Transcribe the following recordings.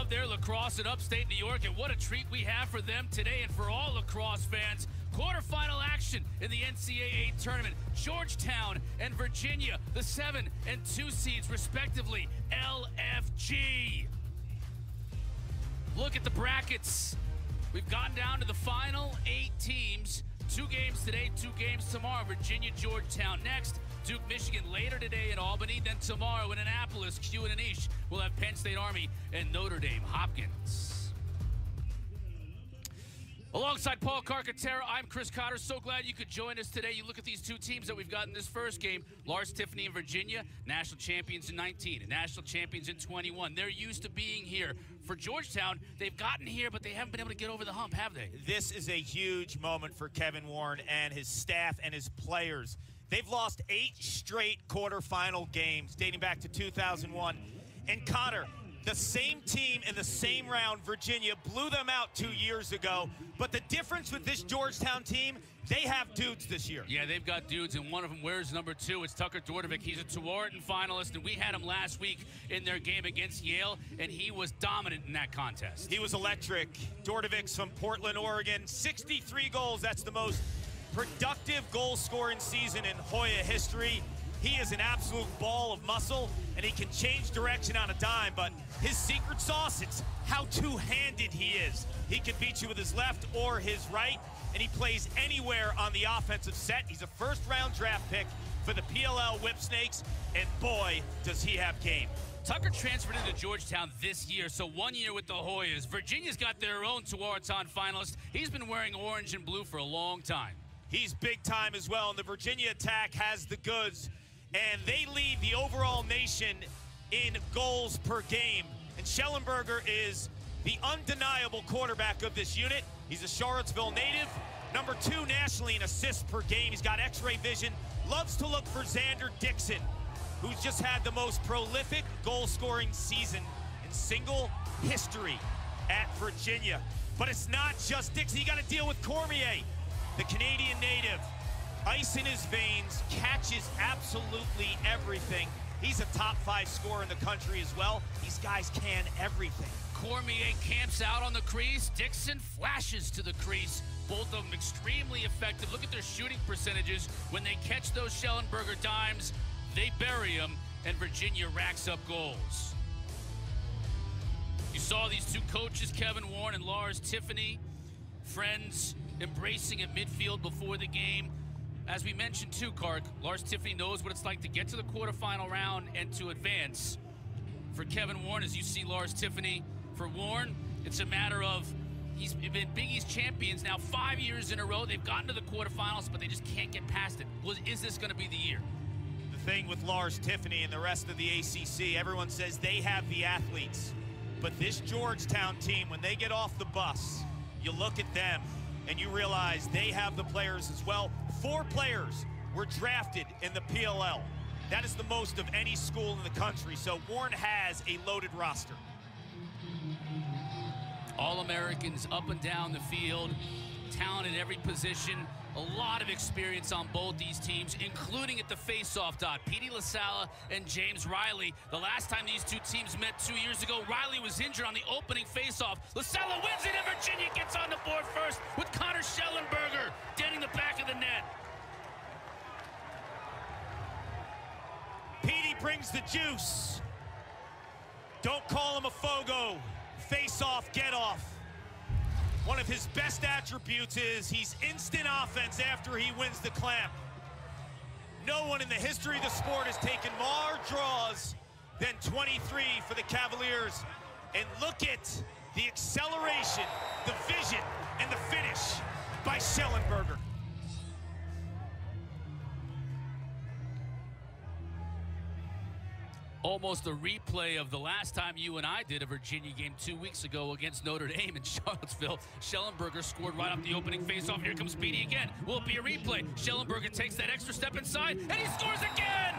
love their lacrosse in upstate New York, and what a treat we have for them today and for all lacrosse fans. Quarterfinal action in the NCAA tournament. Georgetown and Virginia, the 7 and 2 seeds respectively. LFG. Look at the brackets. We've gotten down to the final 8 teams. 2 games today, 2 games tomorrow. Virginia, Georgetown next. Duke, Michigan later today in Albany. Then tomorrow in Annapolis, Q and Anish. We'll have Penn State Army and Notre Dame Hopkins. Alongside Paul Carcaterra, I'm Chris Cotter. So glad you could join us today. You look at these 2 teams that we've got in this first game. Lars Tiffany and Virginia, national champions in 19 and national champions in 21. They're used to being here. For Georgetown, they've gotten here, but they haven't been able to get over the hump, have they? This is a huge moment for Kevin Warren and his staff and his players. They've lost 8 straight quarterfinal games dating back to 2001. And Cotter, the same team in the same round, Virginia, blew them out 2 years ago. But the difference with this Georgetown team, they have dudes this year. Yeah, they've got dudes, and one of them wears number 2. It's Tucker Dordevic. He's a Tewaaraton finalist, and we had him last week in their game against Yale, and he was dominant in that contest. He was electric. Dordevic's from Portland, Oregon. 63 goals. That's the most productive goal-scoring season in Hoya history. He is an absolute ball of muscle, and he can change direction on a dime, but his secret sauce, it's how two-handed he is. He can beat you with his left or his right, and he plays anywhere on the offensive set. He's a first-round draft pick for the PLL Whipsnakes, and boy, does he have game. Tucker transferred into Georgetown this year, so 1 year with the Hoyas. Virginia's got their own Tewaaraton finalist. He's been wearing orange and blue for a long time. He's big time as well, and the Virginia attack has the goods, and they lead the overall nation in goals per game. And Schellenberger is the undeniable quarterback of this unit. He's a Charlottesville native, number 2 nationally in assists per game. He's got x-ray vision, loves to look for Xander Dixon, who's just had the most prolific goal-scoring season in single history at Virginia. But it's not just Dixon. You got to deal with Cormier, the Canadian native. Ice in his veins, catches absolutely everything. He's a top 5 scorer in the country as well. These guys can everything. Cormier camps out on the crease. Dixon flashes to the crease. Both of them extremely effective. Look at their shooting percentages. When they catch those Schellenberger dimes, they bury them, and Virginia racks up goals. You saw these 2 coaches, Kevin Warren and Lars Tiffany, friends embracing at midfield before the game. As we mentioned too, Kark, Lars Tiffany knows what it's like to get to the quarterfinal round and to advance. For Kevin Warren, as you see Lars Tiffany, for Warren, it's a matter of he's been Big East champions now 5 years in a row. They've gotten to the quarterfinals, but they just can't get past it. Is this going to be the year? The thing with Lars Tiffany and the rest of the ACC, everyone says they have the athletes. But this Georgetown team, when they get off the bus, you look at them and you realize they have the players as well. 4 players were drafted in the PLL. That is the most of any school in the country, so Warren has a loaded roster. All-Americans up and down the field, talent at every position, a lot of experience on both these teams, including at the face-off dot. Petey LaSalla and James Riley. The last time these 2 teams met 2 years ago, Riley was injured on the opening face-off. LaSalla wins it, and Virginia gets on the board first with Connor Schellenberger getting the back of the net. Petey brings the juice. Don't call him a Fogo. Face-off, get off. One of his best attributes is he's instant offense after he wins the clamp. No one in the history of the sport has taken more draws than 23 for the Cavaliers. And look at the acceleration, the vision, and the finish by Schellenberger. Almost a replay of the last time you and I did a Virginia game 2 weeks ago against Notre Dame in Charlottesville. Schellenberger scored right off the opening faceoff. Here comes Petey again. Will it be a replay? Schellenberger takes that extra step inside, and he scores again!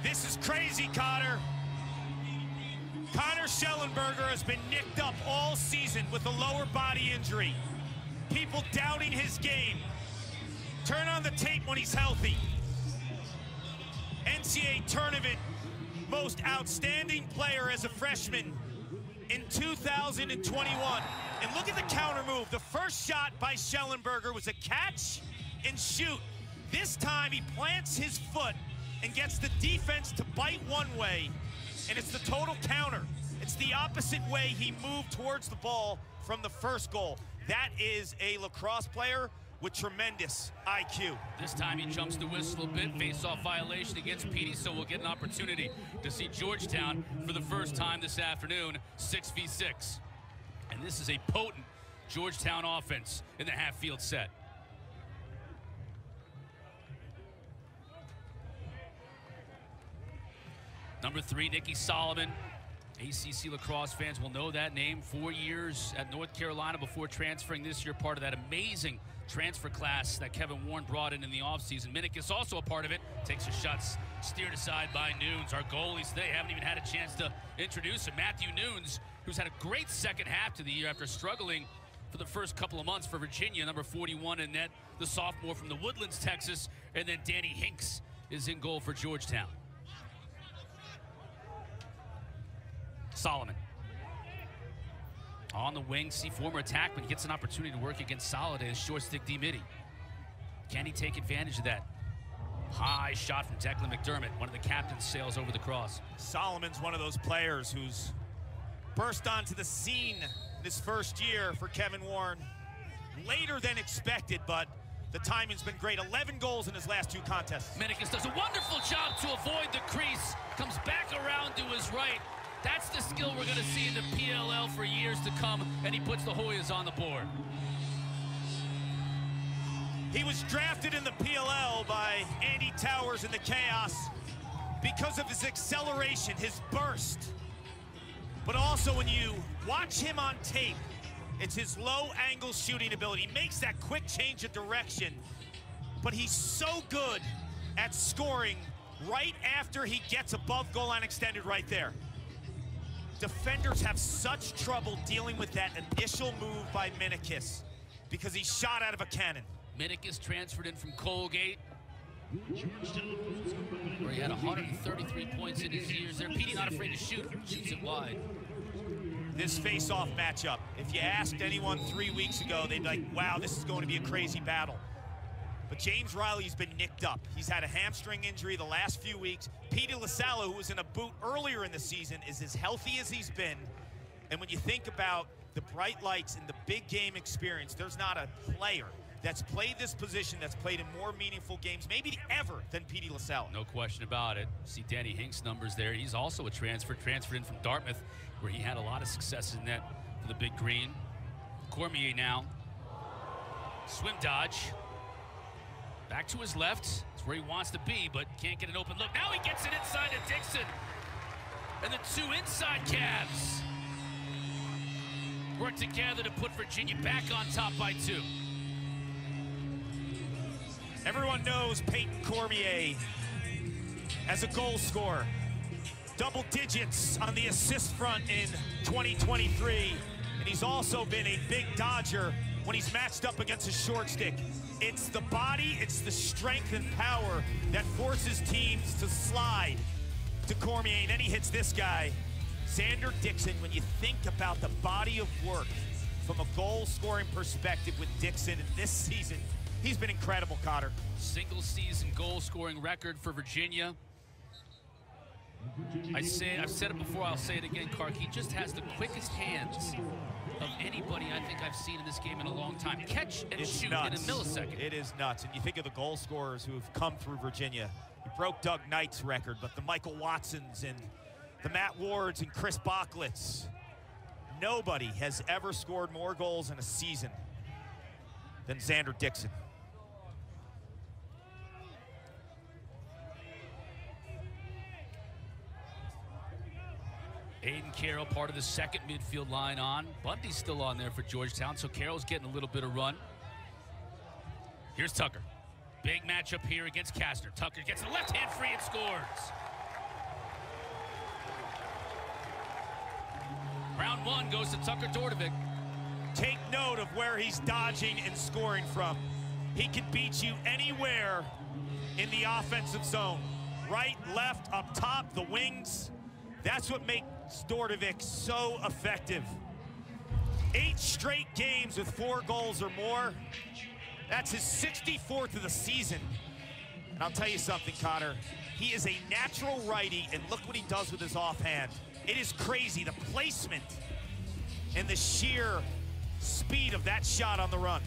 This is crazy, Cotter. Connor Schellenberger has been nicked up all season with a lower body injury. People doubting his game. Turn on the tape when he's healthy. NCAA tournament most outstanding player as a freshman in 2021. And look at the counter move. The first shot by Schellenberger was a catch and shoot. This time he plants his foot and gets the defense to bite one way, and it's the total counter. It's the opposite way he moved towards the ball from the first goal. That is a lacrosse player with tremendous IQ. This time he jumps the whistle a bit, face-off violation against Petey, so we'll get an opportunity to see Georgetown for the first time this afternoon, 6v6. And this is a potent Georgetown offense in the half-field set. Number 3, Nikki Solomon. ACC lacrosse fans will know that name. 4 years at North Carolina before transferring this year, part of that amazing transfer class that Kevin Warren brought in the offseason. Minikis also a part of it. Takes her shots steered aside by Nunes. Our goalies today haven't even had a chance to introduce him. Matthew Nunes, who's had a great second half to the year after struggling for the first couple of months for Virginia. Number 41 in net, the sophomore from the Woodlands, Texas. And then Danny Hinks is in goal for Georgetown. Solomon on the wing, see former attackman, gets an opportunity to work against Soliday, short stick D midi. Can he take advantage of that? High shot from Declan McDermott. One of the captains sails over the cross. Solomon's one of those players who's burst onto the scene this first year for Kevin Warren. Later than expected, but the timing's been great. 11 goals in his last 2 contests. Minikis does a wonderful job to avoid the crease. Comes back around to his right. That's the skill we're going to see in the PLL for years to come, and he puts the Hoyas on the board. He was drafted in the PLL by Andy Towers in the Chaos because of his acceleration, his burst. But also when you watch him on tape, it's his low-angle shooting ability. He makes that quick change of direction, but he's so good at scoring right after he gets above goal line extended right there. Defenders have such trouble dealing with that initial move by Minikis because he shot out of a cannon. Minikis transferred in from Colgate, where he had 133 points in his years there. Petey not afraid to shoot, shoots it wide. This face-off matchup, if you asked anyone 3 weeks ago, they'd be like, wow, this is going to be a crazy battle. But James Riley's been nicked up. He's had a hamstring injury the last few weeks. Petey LaSalla, who was in a boot earlier in the season, is as healthy as he's been. And when you think about the bright lights and the big game experience, there's not a player that's played this position that's played in more meaningful games, maybe ever, than Petey LaSalla. No question about it. See Danny Hinks' numbers there. He's also a transferred in from Dartmouth, where he had a lot of success in net for the Big Green. Cormier now. Swim dodge. Back to his left. It's where he wants to be, but can't get an open look. Now he gets it inside to Dixon. And the 2 inside Cavs work together to put Virginia back on top by 2. Everyone knows Peyton Cormier as a goal scorer. Double digits on the assist front in 2023. And he's also been a big dodger when he's matched up against a short stick. It's the body, it's the strength and power that forces teams to slide to Cormier. And then he hits this guy, Xander Dixon. When you think about the body of work from a goal-scoring perspective with Dixon in this season, he's been incredible, Cotter. Single-season goal-scoring record for Virginia. I've said it before, I'll say it again, Kark. He just has the quickest hands of anybody I think I've seen in this game in a long time. Catch and shoot nuts. In a millisecond. It is nuts. And you think of the goal scorers who have come through Virginia. He broke Doug Knight's record, but the Michael Watsons and the Matt Wards and Chris Bocklitz. Nobody has ever scored more goals in a season than Xander Dixon. Aiden Carroll, part of the second midfield line on. Bundy's still on there for Georgetown, so Carroll's getting a little bit of run. Here's Tucker. Big matchup here against Kastner. Tucker gets the left hand free and scores. Round 1 goes to Tucker Dordovic. Take note of where he's dodging and scoring from. He can beat you anywhere in the offensive zone. Right, left, up top, the wings. That's what makes Dordovic so effective. 8 straight games with 4 goals or more. That's his 64th of the season. And I'll tell you something, Connor. He is a natural righty, and look what he does with his offhand. It is crazy, the placement and the sheer speed of that shot on the run.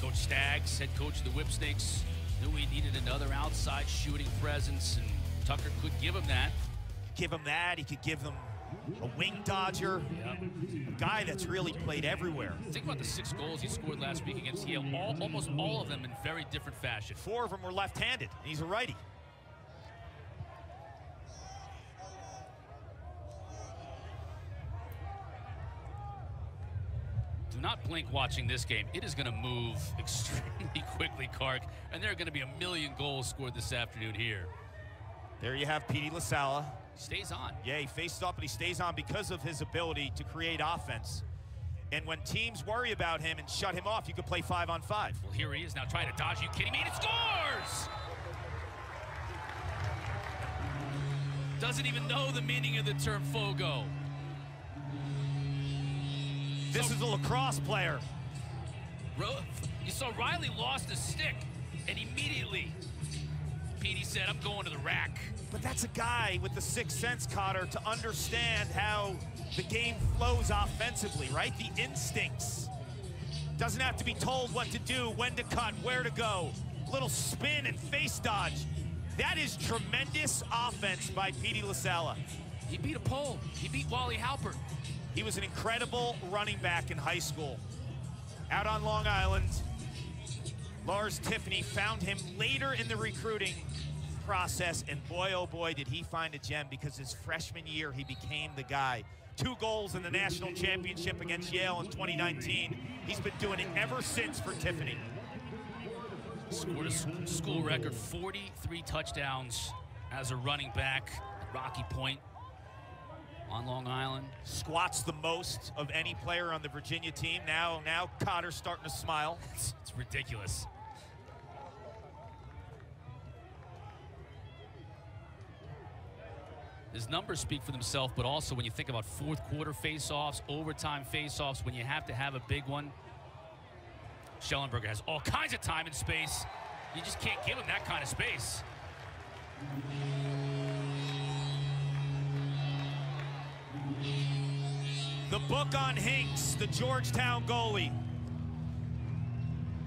Coach Staggs, head coach of the Whipsnakes, knew he needed another outside shooting presence, and Tucker could give him that. Give him that, he could give them a wing dodger, a guy that's really played everywhere. Think about the 6 goals he scored last week against Yale, almost all of them in very different fashion. 4 of them were left-handed, and he's a righty. Do not blink watching this game. It is going to move extremely quickly, Kark, and there are going to be a million goals scored this afternoon here. There you have Petey LaSalla. Stays on. Yeah, he faced off, but he stays on because of his ability to create offense. And when teams worry about him and shut him off, you could play 5-on-5. Well, here he is now trying to dodge. Are you kidding me? And it scores! Doesn't even know the meaning of the term FOGO. This is a lacrosse player. You saw Riley lost his stick, and immediately Petey said, I'm going to the rack. But that's a guy with the sixth sense, Cotter, to understand how the game flows offensively, right? The instincts. Doesn't have to be told what to do, when to cut, where to go. Little spin and face dodge. That is tremendous offense by Petey LaSalla. He beat a pole. He beat Wally Halpert. He was an incredible running back in high school. Out on Long Island, Lars Tiffany found him later in the recruiting process, and boy, oh boy, did he find a gem, because his freshman year, he became the guy. 2 goals in the national championship against Yale in 2019. He's been doing it ever since for Tiffany. Scored a school record 43 touchdowns as a running back at Rocky Point on Long Island. Squats the most of any player on the Virginia team. Now Cotter's starting to smile. It's ridiculous. His numbers speak for themselves, but also when you think about fourth quarter face-offs, overtime face-offs, when you have to have a big one, Schellenberger has all kinds of time and space. You just can't give him that kind of space. The book on Hinks, the Georgetown goalie.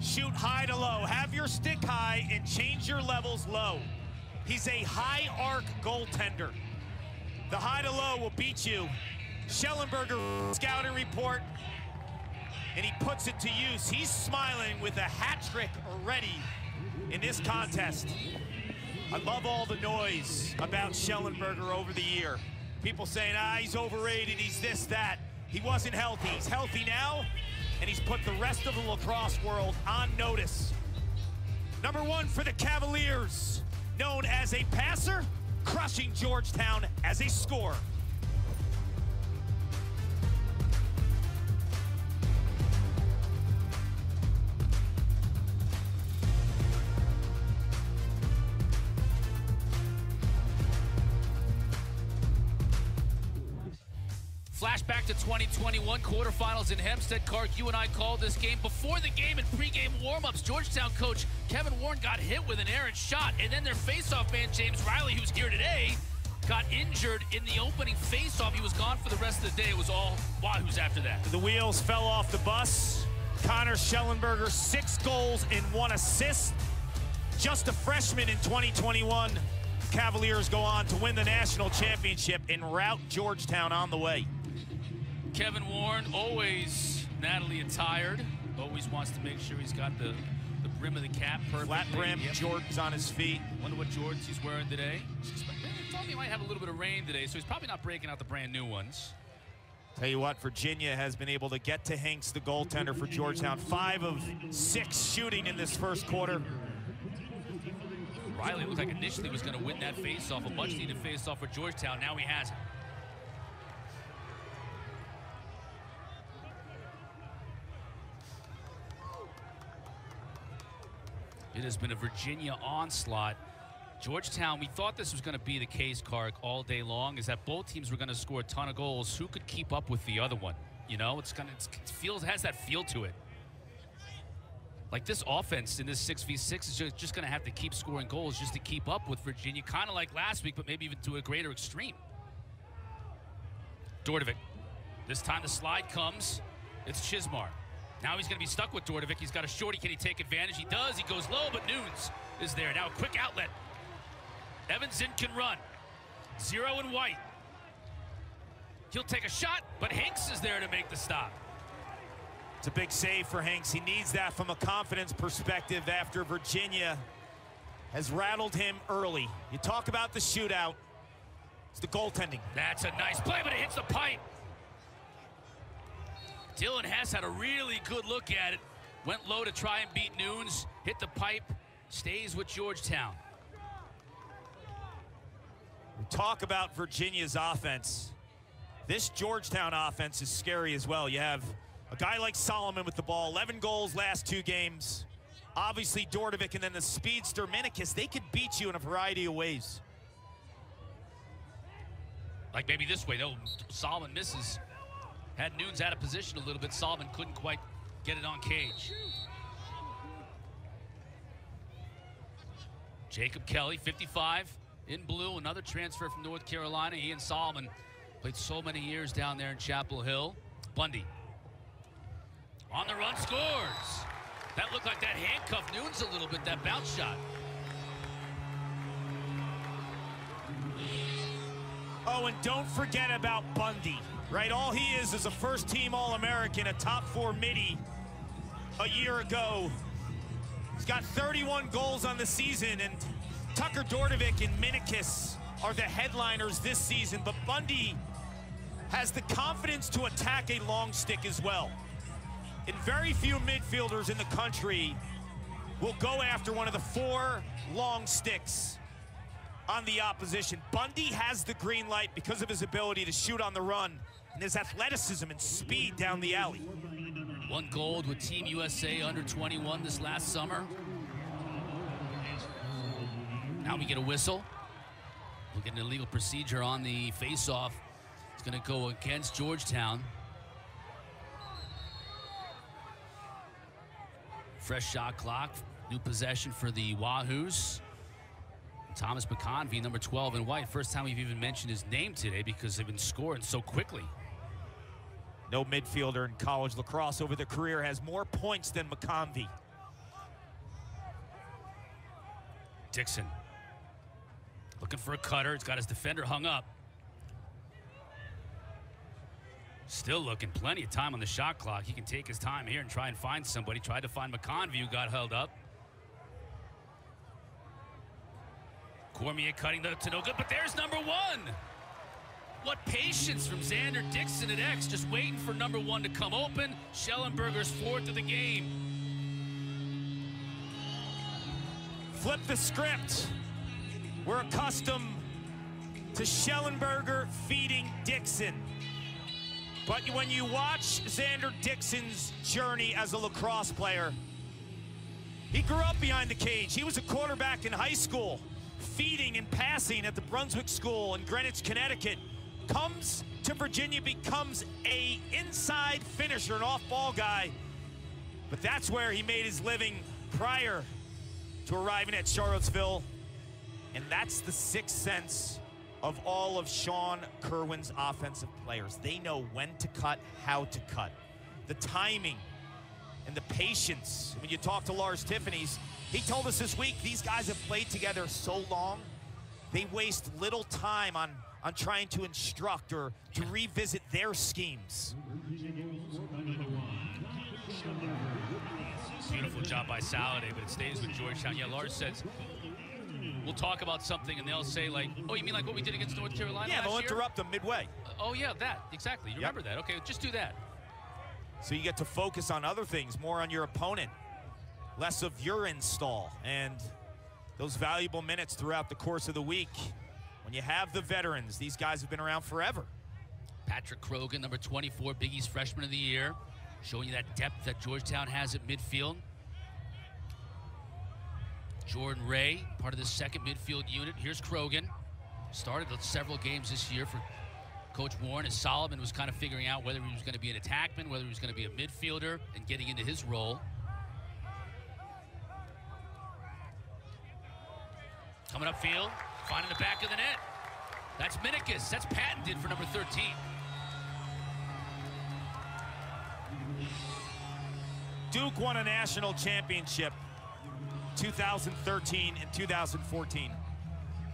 Shoot high to low. Have your stick high and change your levels low. He's a high arc goaltender. The high to low will beat you. Schellenberger scouting report, and he puts it to use. He's smiling with a hat trick already in this contest. I love all the noise about Schellenberger over the year. People saying, he's overrated, he's this, that. He wasn't healthy. He's healthy now, and he's put the rest of the lacrosse world on notice. Number 1 for the Cavaliers, known as a passer, crushing Georgetown as a scorer. Flashback to 2021 quarterfinals in Hempstead. Kark, you and I called this game. Before the game and pregame warm-ups, Georgetown coach Kevin Warren got hit with an errant shot, and then their face-off man, James Riley, who's here today, got injured in the opening face-off. He was gone for the rest of the day. It was all Wahoos after that. The wheels fell off the bus. Connor Schellenberger, 6 goals and 1 assist. Just a freshman in 2021. Cavaliers go on to win the national championship and rout Georgetown on the way. Kevin Warren, always Natalie attired, always wants to make sure he's got the brim of the cap perfect. Flat brim, yep. Jordans on his feet. Wonder what Jordans he's wearing today. He told me he might have a little bit of rain today, so he's probably not breaking out the brand new ones. Tell you what, Virginia has been able to get to Hinks, the goaltender for Georgetown. 5 of 6 shooting in this first quarter. Riley looked like initially was going to win that face-off, a much-needed face-off for Georgetown. Now he has it. It has been a Virginia onslaught. Georgetown, we thought this was going to be the case, Kark, all day long, is that both teams were going to score a ton of goals. Who could keep up with the other one? You know, it has that feel to it. Like this offense in this 6v6 is just going to have to keep scoring goals just to keep up with Virginia, kind of like last week, but maybe even to a greater extreme. Dordovic. This time the slide comes. It's Chismar. Now he's going to be stuck with Dordovic. He's got a shorty. Can he take advantage? He does. He goes low, but Nunes is there. Now a quick outlet. Evanson can run. 0 and White. He'll take a shot, but Hanks is there to make the stop. It's a big save for Hanks. He needs that from a confidence perspective after Virginia has rattled him early. You talk about the shootout. It's the goaltending. That's a nice play, but it hits the pipe. Dylan Hess had a really good look at it. Went low to try and beat Nunes. Hit the pipe. Stays with Georgetown. We talk about Virginia's offense. This Georgetown offense is scary as well. You have a guy like Solomon with the ball, 11 goals last 2 games. Obviously Dordovic, and then the speedster Minikis. They could beat you in a variety of ways. Like maybe this way, though. Solomon misses. Had Nunes out of position a little bit. Solomon couldn't quite get it on cage. Jacob Kelly, 55, in blue. Another transfer from North Carolina. He and Solomon played so many years down there in Chapel Hill. Bundy. On the run, scores. That looked like that handcuffed Nunes a little bit, that bounce shot. Oh, and don't forget about Bundy, right? All he is a first-team All-American, a top-4 midi a year ago. He's got 31 goals on the season, and Tucker Dordovic and Minikis are the headliners this season, but Bundy has the confidence to attack a long stick as well. And very few midfielders in the country will go after one of the 4 long sticks on the opposition. Bundy has the green light because of his ability to shoot on the run and his athleticism and speed down the alley. 1 gold with Team USA under 21 this last summer. Now we get a whistle. We'll get an illegal procedure on the face-off. It's going to go against Georgetown. Fresh shot clock, new possession for the Wahoos. Thomas McConvey, number 12 in white. First time we've even mentioned his name today because they've been scoring so quickly. No midfielder in college lacrosse over their career has more points than McConvey. Dixon looking for a cutter. He's got his defender hung up. Still looking, plenty of time on the shot clock. He can take his time here and try and find somebody. Tried to find McConvey, who got held up. Cormier cutting to no good, but there's number 1. What patience from Xander Dixon at X, just waiting for number 1 to come open. Schellenberger's 4th of the game. Flip the script. We're accustomed to Schellenberger feeding Dixon. But when you watch Xander Dixon's journey as a lacrosse player, he grew up behind the cage. He was a quarterback in high school, feeding and passing at the Brunswick School in Greenwich, Connecticut. Comes to Virginia, becomes a inside finisher, an off-ball guy. But that's where he made his living prior to arriving at Charlottesville. And that's the sixth sense of all of Sean Kerwin's offensive players. They know when to cut, how to cut. The timing and the patience. When you talk to Lars Tiffany's, he told us this week, these guys have played together so long, they waste little time on trying to instruct or to revisit their schemes. Beautiful job by Saladay, but it stays with Georgetown. Yeah, Lars says, we'll talk about something, and they'll say, like, oh, you mean like what we did against North Carolina Yeah, last they'll year? interrupt them midway. Oh, yeah, that. Exactly. You remember that. Okay, just do that. So you get to focus on other things, more on your opponent, less of your install, and those valuable minutes throughout the course of the week. When you have the veterans, these guys have been around forever. Patrick Krogan, number 24, Big East Freshman of the Year, showing you that depth that Georgetown has at midfield. Jordan Ray, part of the second midfield unit. Here's Krogan. Started several games this year for Coach Warren as Solomon was kind of figuring out whether he was going to be an attackman, whether he was going to be a midfielder, and getting into his role. Coming upfield, finding the back of the net. That's Minikis. That's patented for number 13. Duke won a national championship 2013 and 2014.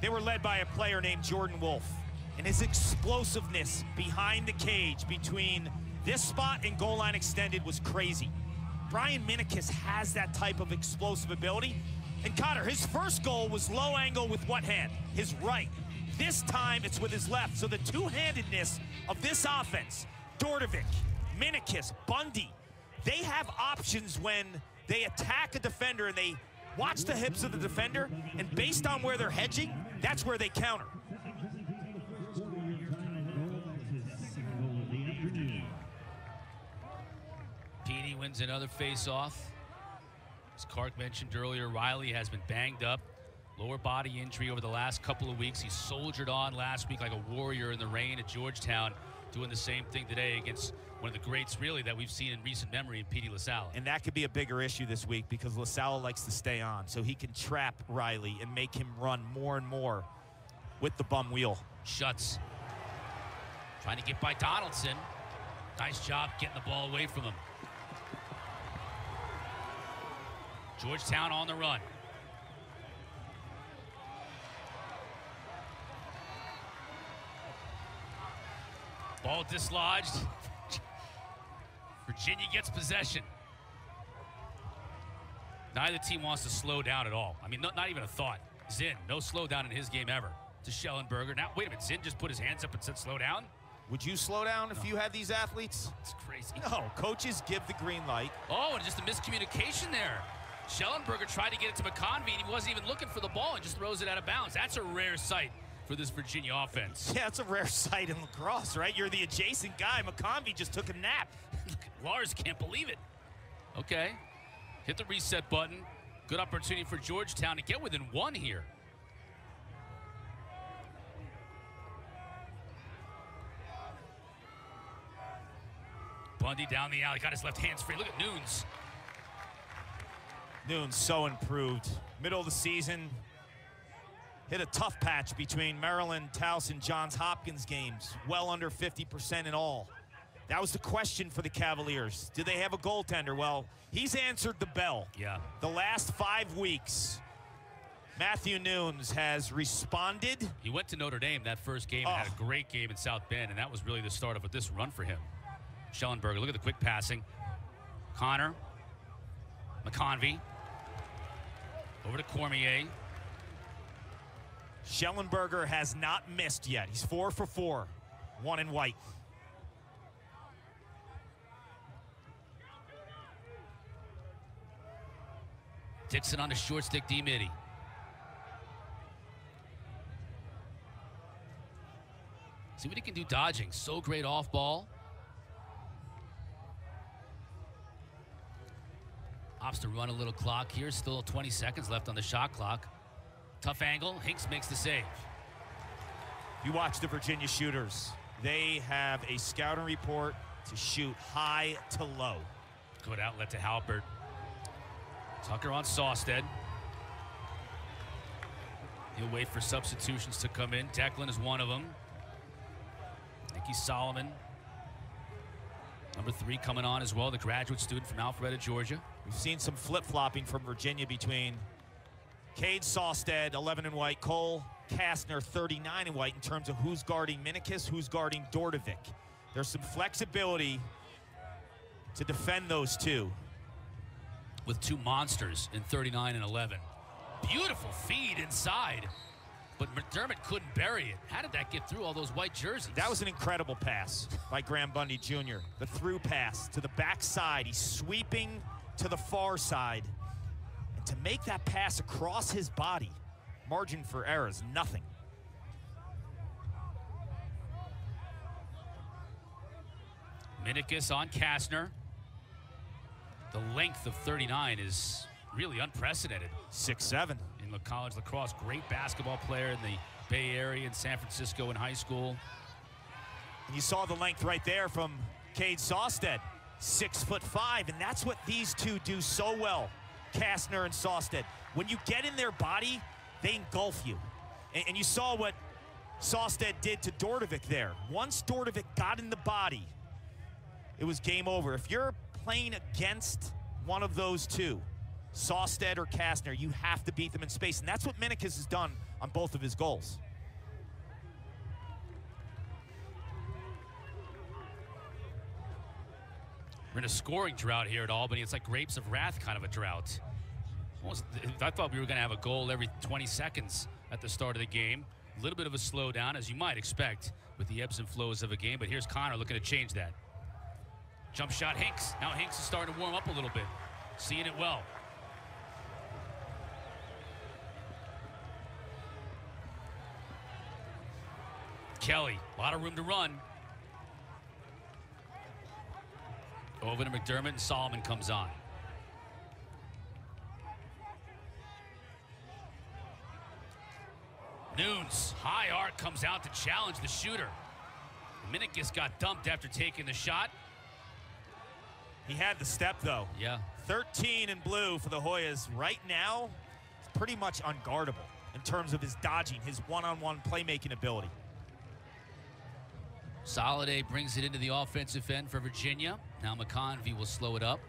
They were led by a player named Jordan Wolf, and his explosiveness behind the cage between this spot and goal line extended was crazy. Brian Minikis has that type of explosive ability. And Connor, his first goal was low angle with what hand? His right. This time it's with his left. So the two-handedness of this offense, Dordovic, Minikis, Bundy, they have options when they attack a defender and they watch the hips of the defender, and based on where they're hedging, that's where they counter. Petey wins another face-off. As Clark mentioned earlier, Riley has been banged up. Lower body injury over the last couple of weeks. He soldiered on last week like a warrior in the rain at Georgetown, doing the same thing today against one of the greats, really, that we've seen in recent memory in Petey LaSalle. And that could be a bigger issue this week because LaSalle likes to stay on, so he can trap Riley and make him run more and more with the bum wheel. Schutz trying to get by Donaldson. Nice job getting the ball away from him. Georgetown on the run. Ball dislodged. Virginia gets possession. Neither team wants to slow down at all. I mean, not even a thought. Zinn, no slowdown in his game ever. To Schellenberger. Now, wait a minute. Zinn just put his hands up and said slow down? Would you slow down if you had these athletes? It's crazy. No, coaches give the green light. Oh, and just a miscommunication there. Schellenberger tried to get it to McConvey, and he wasn't even looking for the ball and just throws it out of bounds. That's a rare sight for this Virginia offense. Yeah, it's a rare sight in lacrosse, right? You're the adjacent guy. McConvey just took a nap. Lars can't believe it. Okay, hit the reset button. Good opportunity for Georgetown to get within one here. Bundy down the alley, got his left hands free. Look at Nunes. Nunes so improved. Middle of the season, hit a tough patch between Maryland, Towson, Johns Hopkins games. Well under 50% in all. That was the question for the Cavaliers. Do they have a goaltender? Well, he's answered the bell. Yeah. The last 5 weeks, Matthew Nunes has responded. He went to Notre Dame that first game and had a great game in South Bend, and that was really the start of this run for him. Schellenberger, look at the quick passing. Connor, McConvey, over to Cormier. Schellenberger has not missed yet. He's 4 for 4, 1 in white. Dixon on the short stick, D-Mitty. See what he can do dodging. So great off ball. Opts to run a little clock here. Still 20 seconds left on the shot clock. Tough angle. Hinks makes the save. You watch the Virginia shooters. They have a scouting report to shoot high to low. Good outlet to Halpert. Tucker on Sawstead. He'll wait for substitutions to come in. Declan is one of them. Nicky Solomon, number 3, coming on as well, the graduate student from Alpharetta, Georgia. We've seen some flip-flopping from Virginia between Cade Sawstead, 11 in white, Cole Kastner, 39 in white, in terms of who's guarding Minikis, who's guarding Dordovic. There's some flexibility to defend those two. With 2 monsters in 39 and 11. Beautiful feed inside, but McDermott couldn't bury it. How did that get through all those white jerseys? That was an incredible pass by Graham Bundy Jr. The through pass to the backside. He's sweeping to the far side. And to make that pass across his body, margin for error is nothing. Minikis on Kastner. The length of 39 is really unprecedented. 6'7". In college lacrosse, great basketball player in the Bay Area in San Francisco in high school. And you saw the length right there from Cade Sawstead, 6'5", and that's what these two do so well, Kastner and Sawstead. When you get in their body, they engulf you. And you saw what Sawstead did to Dordovic there. Once Dordovic got in the body, it was game over. If you're playing against one of those two, Sawstead or Kastner, you have to beat them in space, and that's what Minikis has done on both of his goals. We're in a scoring drought here at Albany. It's like grapes of wrath kind of a drought. I thought we were going to have a goal every 20 seconds at the start of the game. A little bit of a slowdown, as you might expect with the ebbs and flows of a game, but here's Connor looking to change that. Jump shot, Hinks. Now Hinks is starting to warm up a little bit, seeing it well. Kelly, a lot of room to run. Over to McDermott, and Solomon comes on. Nunes, high arc, comes out to challenge the shooter. Minikis got dumped after taking the shot. He had the step, though. Yeah. 13 in blue for the Hoyas. Right now, it's pretty much unguardable in terms of his dodging, his one-on-one playmaking ability. Soliday brings it into the offensive end for Virginia. Now McConvey will slow it up.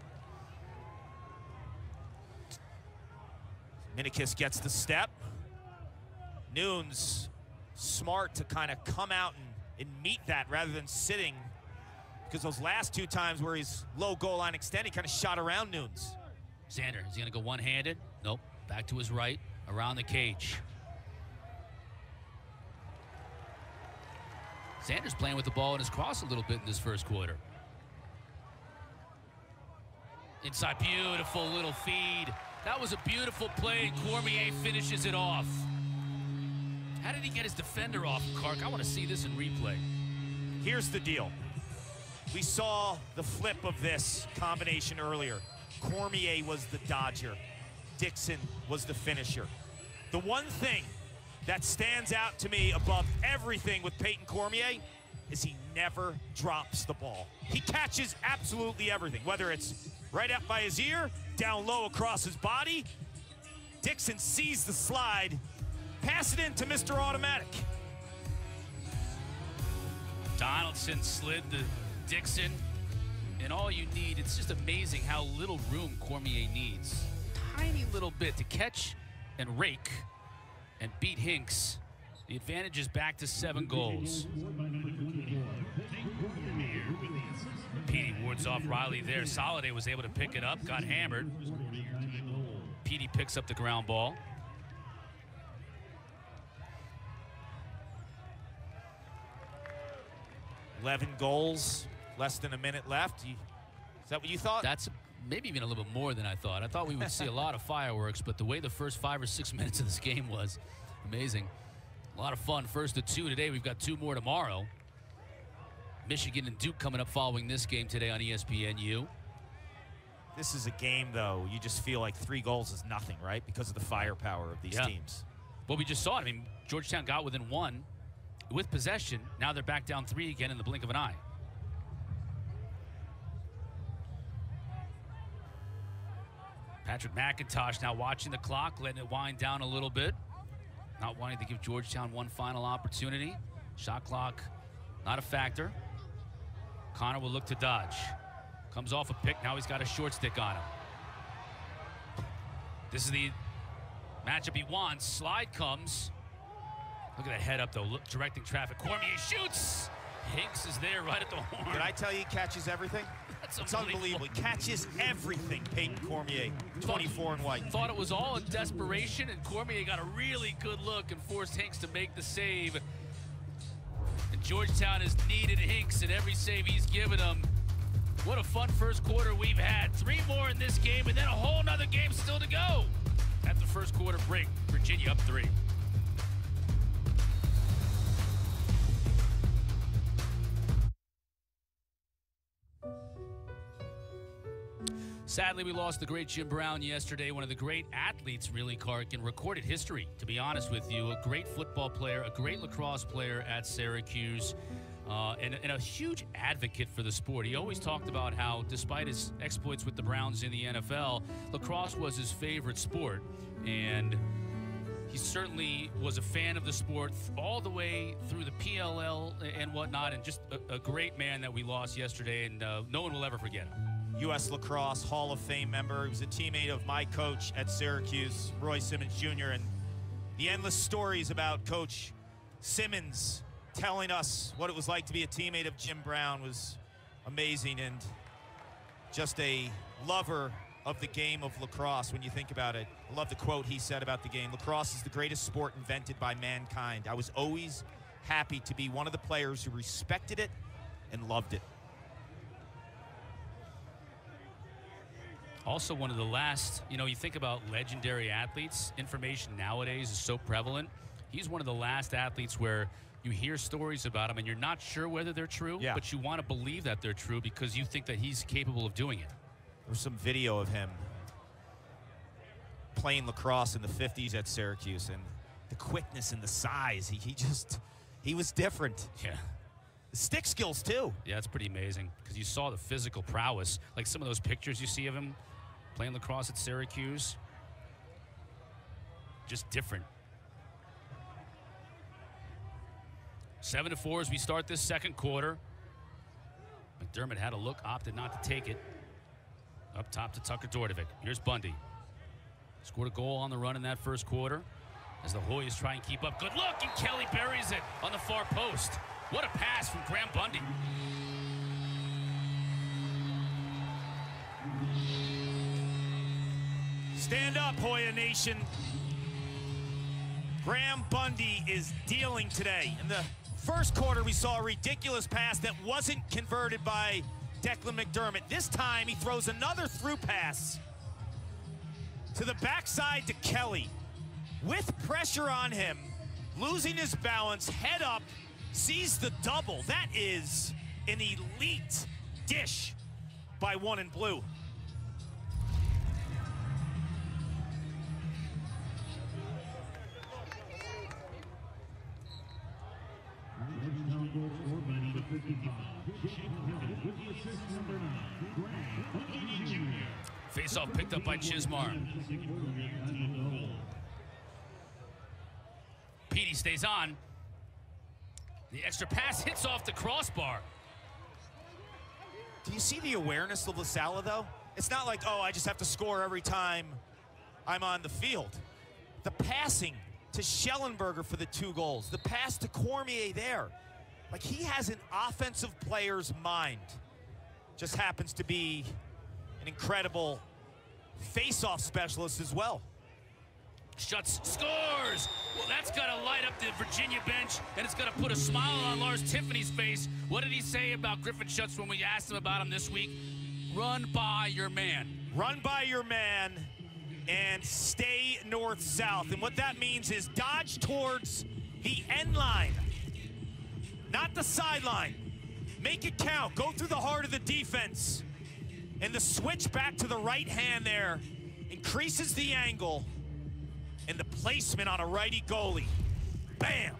Minikis gets the step. Nunes smart to kind of come out and meet that rather than sitting, because those last two times where he's low goal line extend, he kind of shot around Nunes. Xander, is he going to go one-handed? Nope. Back to his right, around the cage. Xander's playing with the ball in his cross a little bit in this first quarter. Inside, beautiful little feed. That was a beautiful play, and Cormier finishes it off. How did he get his defender off, Kark? I want to see this in replay. Here's the deal. We saw the flip of this combination earlier. Cormier was the dodger. Dixon was the finisher. The one thing that stands out to me above everything with Peyton Cormier is he never drops the ball. He catches absolutely everything, whether it's right up by his ear, down low across his body. Dixon sees the slide, pass it in to Mr. Automatic. Donaldson slid to Dixon, and all you need, it's just amazing how little room Cormier needs. Tiny little bit to catch and rake and beat Hinks. The advantage is back to 7 goals. Petey wards off Riley there. Soliday was able to pick it up, got hammered. Petey picks up the ground ball. $11 goals, less than a minute left. Is that what you thought? That's maybe even a little bit more than I thought. I thought we would see a lot of fireworks, but the way the first 5 or 6 minutes of this game was amazing. A lot of fun. First of 2 today. We've got 2 more tomorrow. Michigan and Duke coming up following this game today on ESPNU. This is a game, though, you just feel like 3 goals is nothing, right? Because of the firepower of these teams. Well, we just saw it. I mean, Georgetown got within 1 with possession. Now they're back down 3 again in the blink of an eye. Patrick McIntosh now watching the clock, letting it wind down a little bit. Not wanting to give Georgetown one final opportunity. Shot clock, not a factor. Connor will look to dodge. Comes off a pick, now he's got a short stick on him. This is the matchup he wants. Slide comes. Look at that head up, though, directing traffic. Cormier shoots. Hinks is there right at the horn. Did I tell you he catches everything? It's unbelievable. He catches everything, Peyton Cormier, 24 in white. Thought it was all in desperation, and Cormier got a really good look and forced Hinks to make the save. And Georgetown has needed Hinks in every save he's given them. What a fun first quarter we've had. 3 more in this game, and then a whole nother game still to go. At the first quarter break, Virginia up 3. Sadly, we lost the great Jim Brown yesterday, one of the great athletes, really, Clark, in recorded history, to be honest with you. A great football player, a great lacrosse player at Syracuse, and a huge advocate for the sport. He always talked about how, despite his exploits with the Browns in the NFL, lacrosse was his favorite sport. And he certainly was a fan of the sport all the way through the PLL and whatnot, and just a great man that we lost yesterday, and no one will ever forget him. U.S. Lacrosse Hall of Fame member. He was a teammate of my coach at Syracuse, Roy Simmons Jr., and the endless stories about Coach Simmons telling us what it was like to be a teammate of Jim Brown was amazing, and just a lover of the game of lacrosse when you think about it. I love the quote he said about the game. Lacrosse is the greatest sport invented by mankind. I was always happy to be one of the players who respected it and loved it. Also one of the last, you know, you think about legendary athletes, information nowadays is so prevalent. He's one of the last athletes where you hear stories about him and you're not sure whether they're true, but you want to believe that they're true because you think that he's capable of doing it. There's some video of him playing lacrosse in the 50s at Syracuse, and the quickness and the size, he was different. Yeah. The stick skills too. Yeah, it's pretty amazing because you saw the physical prowess, like some of those pictures you see of him playing lacrosse at Syracuse. Just different. 7-4 as we start this second quarter. McDermott had a look, opted not to take it. Up top to Tucker Dordovic. Here's Bundy. Scored a goal on the run in that first quarter as the Hoyas try and keep up. Good look, and Kelly buries it on the far post. What a pass from Graham Bundy. Stand up, Hoya Nation. Graham Bundy is dealing today. In the first quarter, we saw a ridiculous pass that wasn't converted by Declan McDermott. This time, he throws another through pass to the backside to Kelly. With pressure on him, losing his balance, head up, sees the double. That is an elite dish by one in blue. Face-off picked up by Chismar. Petey stays on. The extra pass hits off the crossbar. Do you see the awareness of LaSala, though? It's not like, oh, I just have to score every time I'm on the field. The passing to Schellenberger for the 2 goals. The pass to Cormier there. Like, he has an offensive player's mind. Just happens to be an incredible face-off specialist as well. Schutz scores! Well, that's got to light up the Virginia bench, and it's going to put a smile on Lars Tiffany's face. What did he say about Griffin Schutz when we asked him about him this week? Run by your man. Run by your man and stay north-south. And what that means is dodge towards the end line, not the sideline. Make it count. Go through the heart of the defense. And the switch back to the right hand there increases the angle and the placement on a righty goalie. Bam!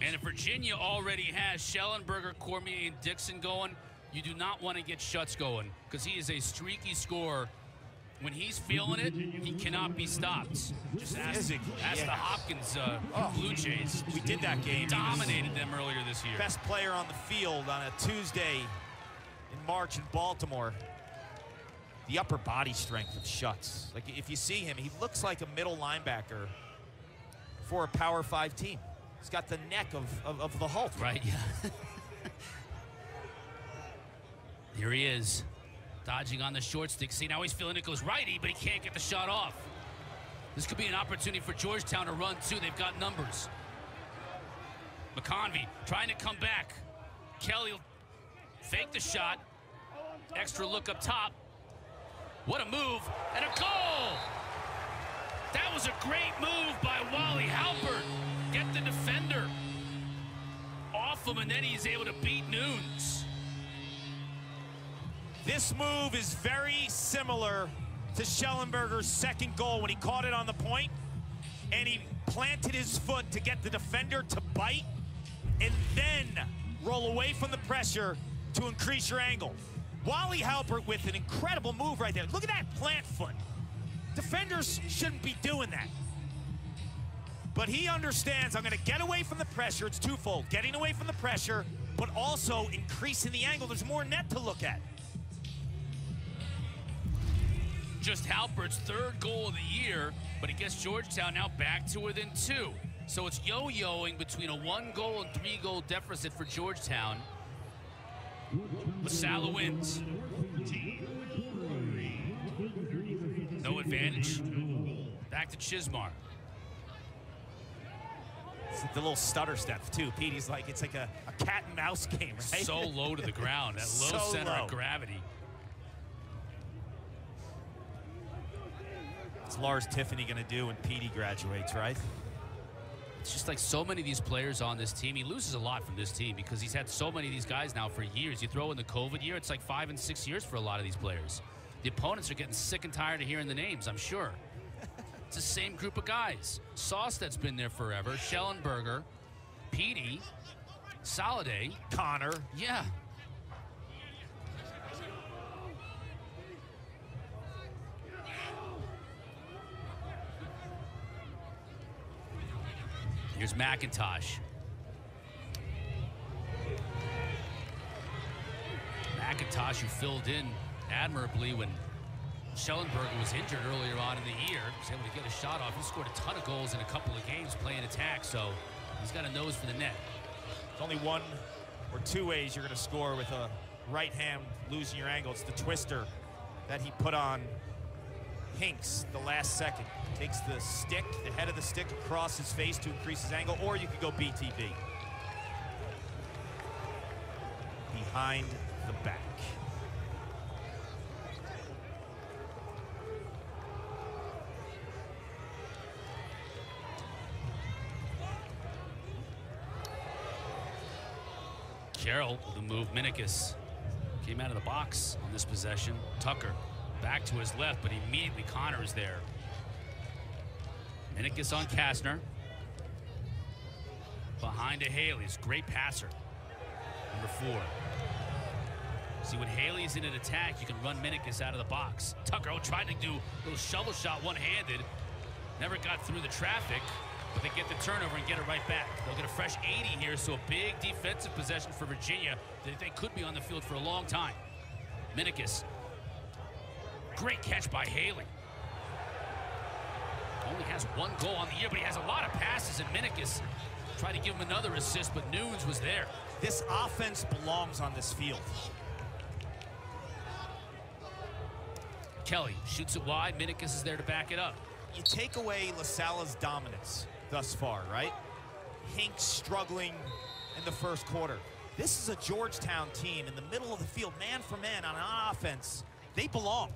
And if Virginia already has Schellenberger, Cormier, and Dixon going, you do not want to get Schutz going because he is a streaky scorer. When he's feeling it, he cannot be stopped. Just ask the Hopkins Blue Jays. We did that game. Dominated them earlier this year. Best player on the field on a Tuesday in March in Baltimore. The upper body strength of Schutz. Like, if you see him, he looks like a middle linebacker for a Power 5 team. He's got the neck of the Hulk. Right, yeah. Here he is. Dodging on the short stick. See, now he's feeling it goes righty, but he can't get the shot off. This could be an opportunity for Georgetown to run, too. They've got numbers. McConvey trying to come back. Kelly will fake the shot. Extra look up top. What a move, and a goal! That was a great move by Wally Halpert. Get the defender off him, and then he's able to beat Nunes. This move is very similar to Schellenberger's second goal when he caught it on the point and he planted his foot to get the defender to bite and then roll away from the pressure to increase your angle. Wally Halpert with an incredible move right there. Look at that plant foot. Defenders shouldn't be doing that. But he understands, I'm gonna get away from the pressure. It's twofold, getting away from the pressure, but also increasing the angle. There's more net to look at. Just Halpert's third goal of the year, but it gets Georgetown now back to within 2. So it's yo-yoing between a 1-goal and 3-goal deficit for Georgetown. LaSalle wins. No advantage. Back to Chismar. It's the little stutter step too. Petey's like, it's like a cat and mouse game, right? So low to the ground, that low So center low. of gravity. What's Lars Tiffany gonna do when Petey graduates, right? It's just like so many of these players on this team. He loses a lot from this team because he's had so many of these guys now for years. You throw in the COVID year, it's like 5 and 6 years for a lot of these players. The opponents are getting sick and tired of hearing the names, I'm sure. It's the same group of guys. Sawsted's been there forever. Schellenberger, Petey, Soliday. Connor. Yeah. Here's McIntosh. McIntosh, who filled in admirably when Schellenberger was injured earlier on in the year, was able to get a shot off. He scored a ton of goals in a couple of games playing attack, so he's got a nose for the net. There's only 1 or 2 ways you're going to score with a right hand losing your angle. It's the twister that he put on Hinks the last second. Takes the stick, the head of the stick across his face to increase his angle, or you could go BTB. Behind the back. Carroll with the move. Minikis came out of the box on this possession. Tucker back to his left, but immediately Connor is there. Minikis on Kastner. Behind to Haley's. Great passer. Number 4. See, when Haley's in an attack, you can run Minikis out of the box. Tucker tried to do a little shovel shot one-handed. Never got through the traffic, but they get the turnover and get it right back. They'll get a fresh 80 here, so a big defensive possession for Virginia. They could be on the field for a long time. Minikis. Great catch by Haley. Only has 1 goal on the year, but he has a lot of passes, and Minikis tried to give him another assist, but Nunes was there. This offense belongs on this field. Kelly shoots it wide. Minikis is there to back it up. You take away LaSalle's dominance thus far, right? Hinks struggling in the first quarter. This is a Georgetown team in the middle of the field, man for man on offense. They belong.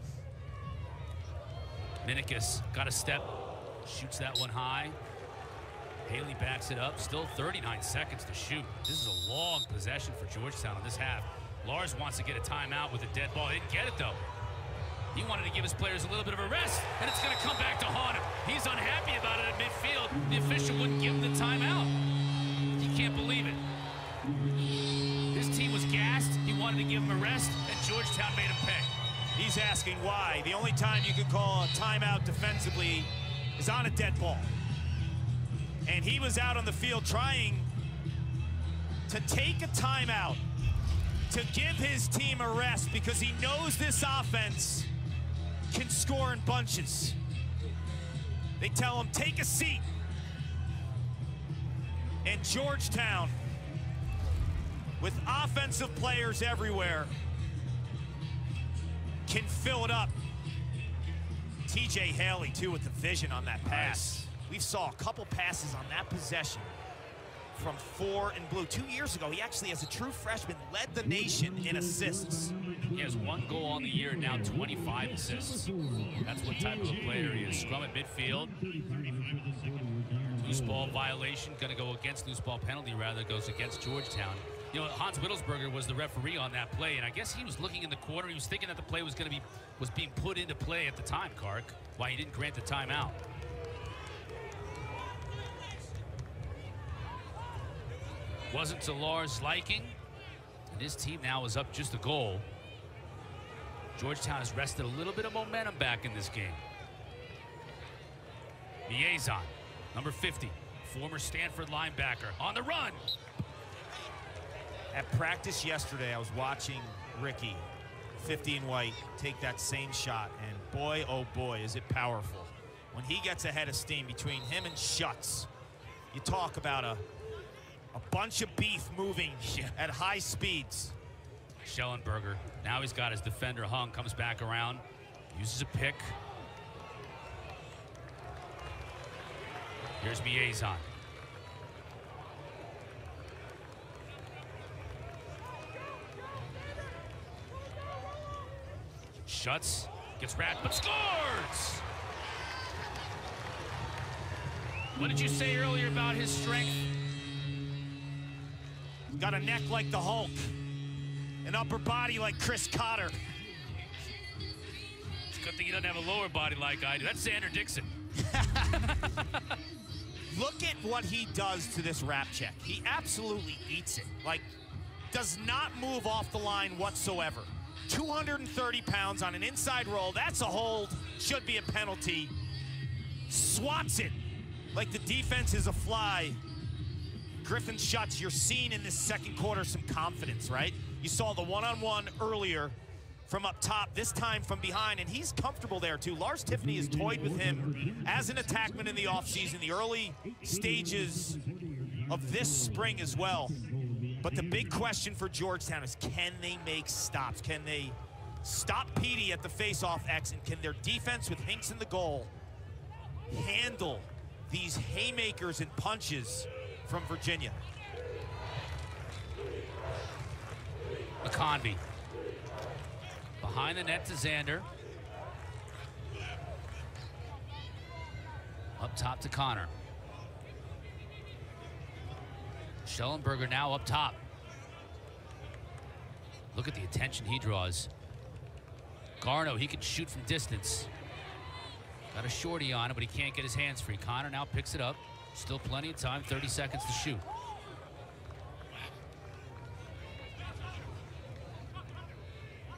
Minikis got a step, shoots that one high. Haley backs it up. Still 39 seconds to shoot. This is a long possession for Georgetown in this half. Lars wants to get a timeout with a dead ball. He didn't get it, though. He wanted to give his players a little bit of a rest, and it's going to come back to haunt him. He's unhappy about it at midfield. The official wouldn't give him the timeout. You can't believe it. His team was gassed. He wanted to give him a rest, and Georgetown made him pay. He's asking why. The only time you could call a timeout defensively is on a dead ball. And he was out on the field trying to take a timeout to give his team a rest because he knows this offense can score in bunches. They tell him, take a seat. And Georgetown, with offensive players everywhere, can fill it up. TJ Haley, too, with the vision on that pass. We saw a couple passes on that possession from 4 in blue. 2 years ago, he actually, as a true freshman, led the nation in assists. He has 1 goal on the year, now 25 assists. That's what type of a player he is. Scrum at midfield. Loose ball violation, going to go against loose ball penalty, rather goes against Georgetown. You know, Hans Wittelsberger was the referee on that play, and I guess he was looking in the corner. He was thinking that the play was being put into play at the time, Kark, why he didn't grant the timeout. Wasn't to Lars' liking, and his team now is up just a goal. Georgetown has wrested a little bit of momentum back in this game. Liaison, number 50, former Stanford linebacker, on the run. At practice yesterday, I was watching Ricky, 50 in white, take that same shot, and boy, oh boy, is it powerful. When he gets ahead of steam between him and Schutz, you talk about a bunch of beef moving at high speeds. Schellenberger, now he's got his defender hung, comes back around, uses a pick. Here's Liaison. Schutz gets wrapped, but scores! What did you say earlier about his strength? Got a neck like the Hulk, an upper body like Chris Cotter. It's a good thing he doesn't have a lower body like I do. That's Xander Dixon. Look at what he does to this wrap check. He absolutely eats it. Like, does not move off the line whatsoever. 230 pounds on an inside roll. That's a hold. Should be a penalty. Swats it like the defense is a fly. Griffin Schutz, you're seeing in this second quarter some confidence, right? You saw the one-on-one earlier from up top, this time from behind, and he's comfortable there too. Lars Tiffany has toyed with him as an attackman in the offseason, the early stages of this spring as well. But the big question for Georgetown is, can they make stops? Can they stop Petey at the face-off X, and can their defense with Hinks in the goal handle these haymakers and punches from Virginia? McConvey. Behind the net to Xander. Up top to Connor. Schellenberger now up top. Look at the attention he draws. Garno, he can shoot from distance. Got a shorty on it, but he can't get his hands free. Connor now picks it up. Still plenty of time, 30 seconds to shoot.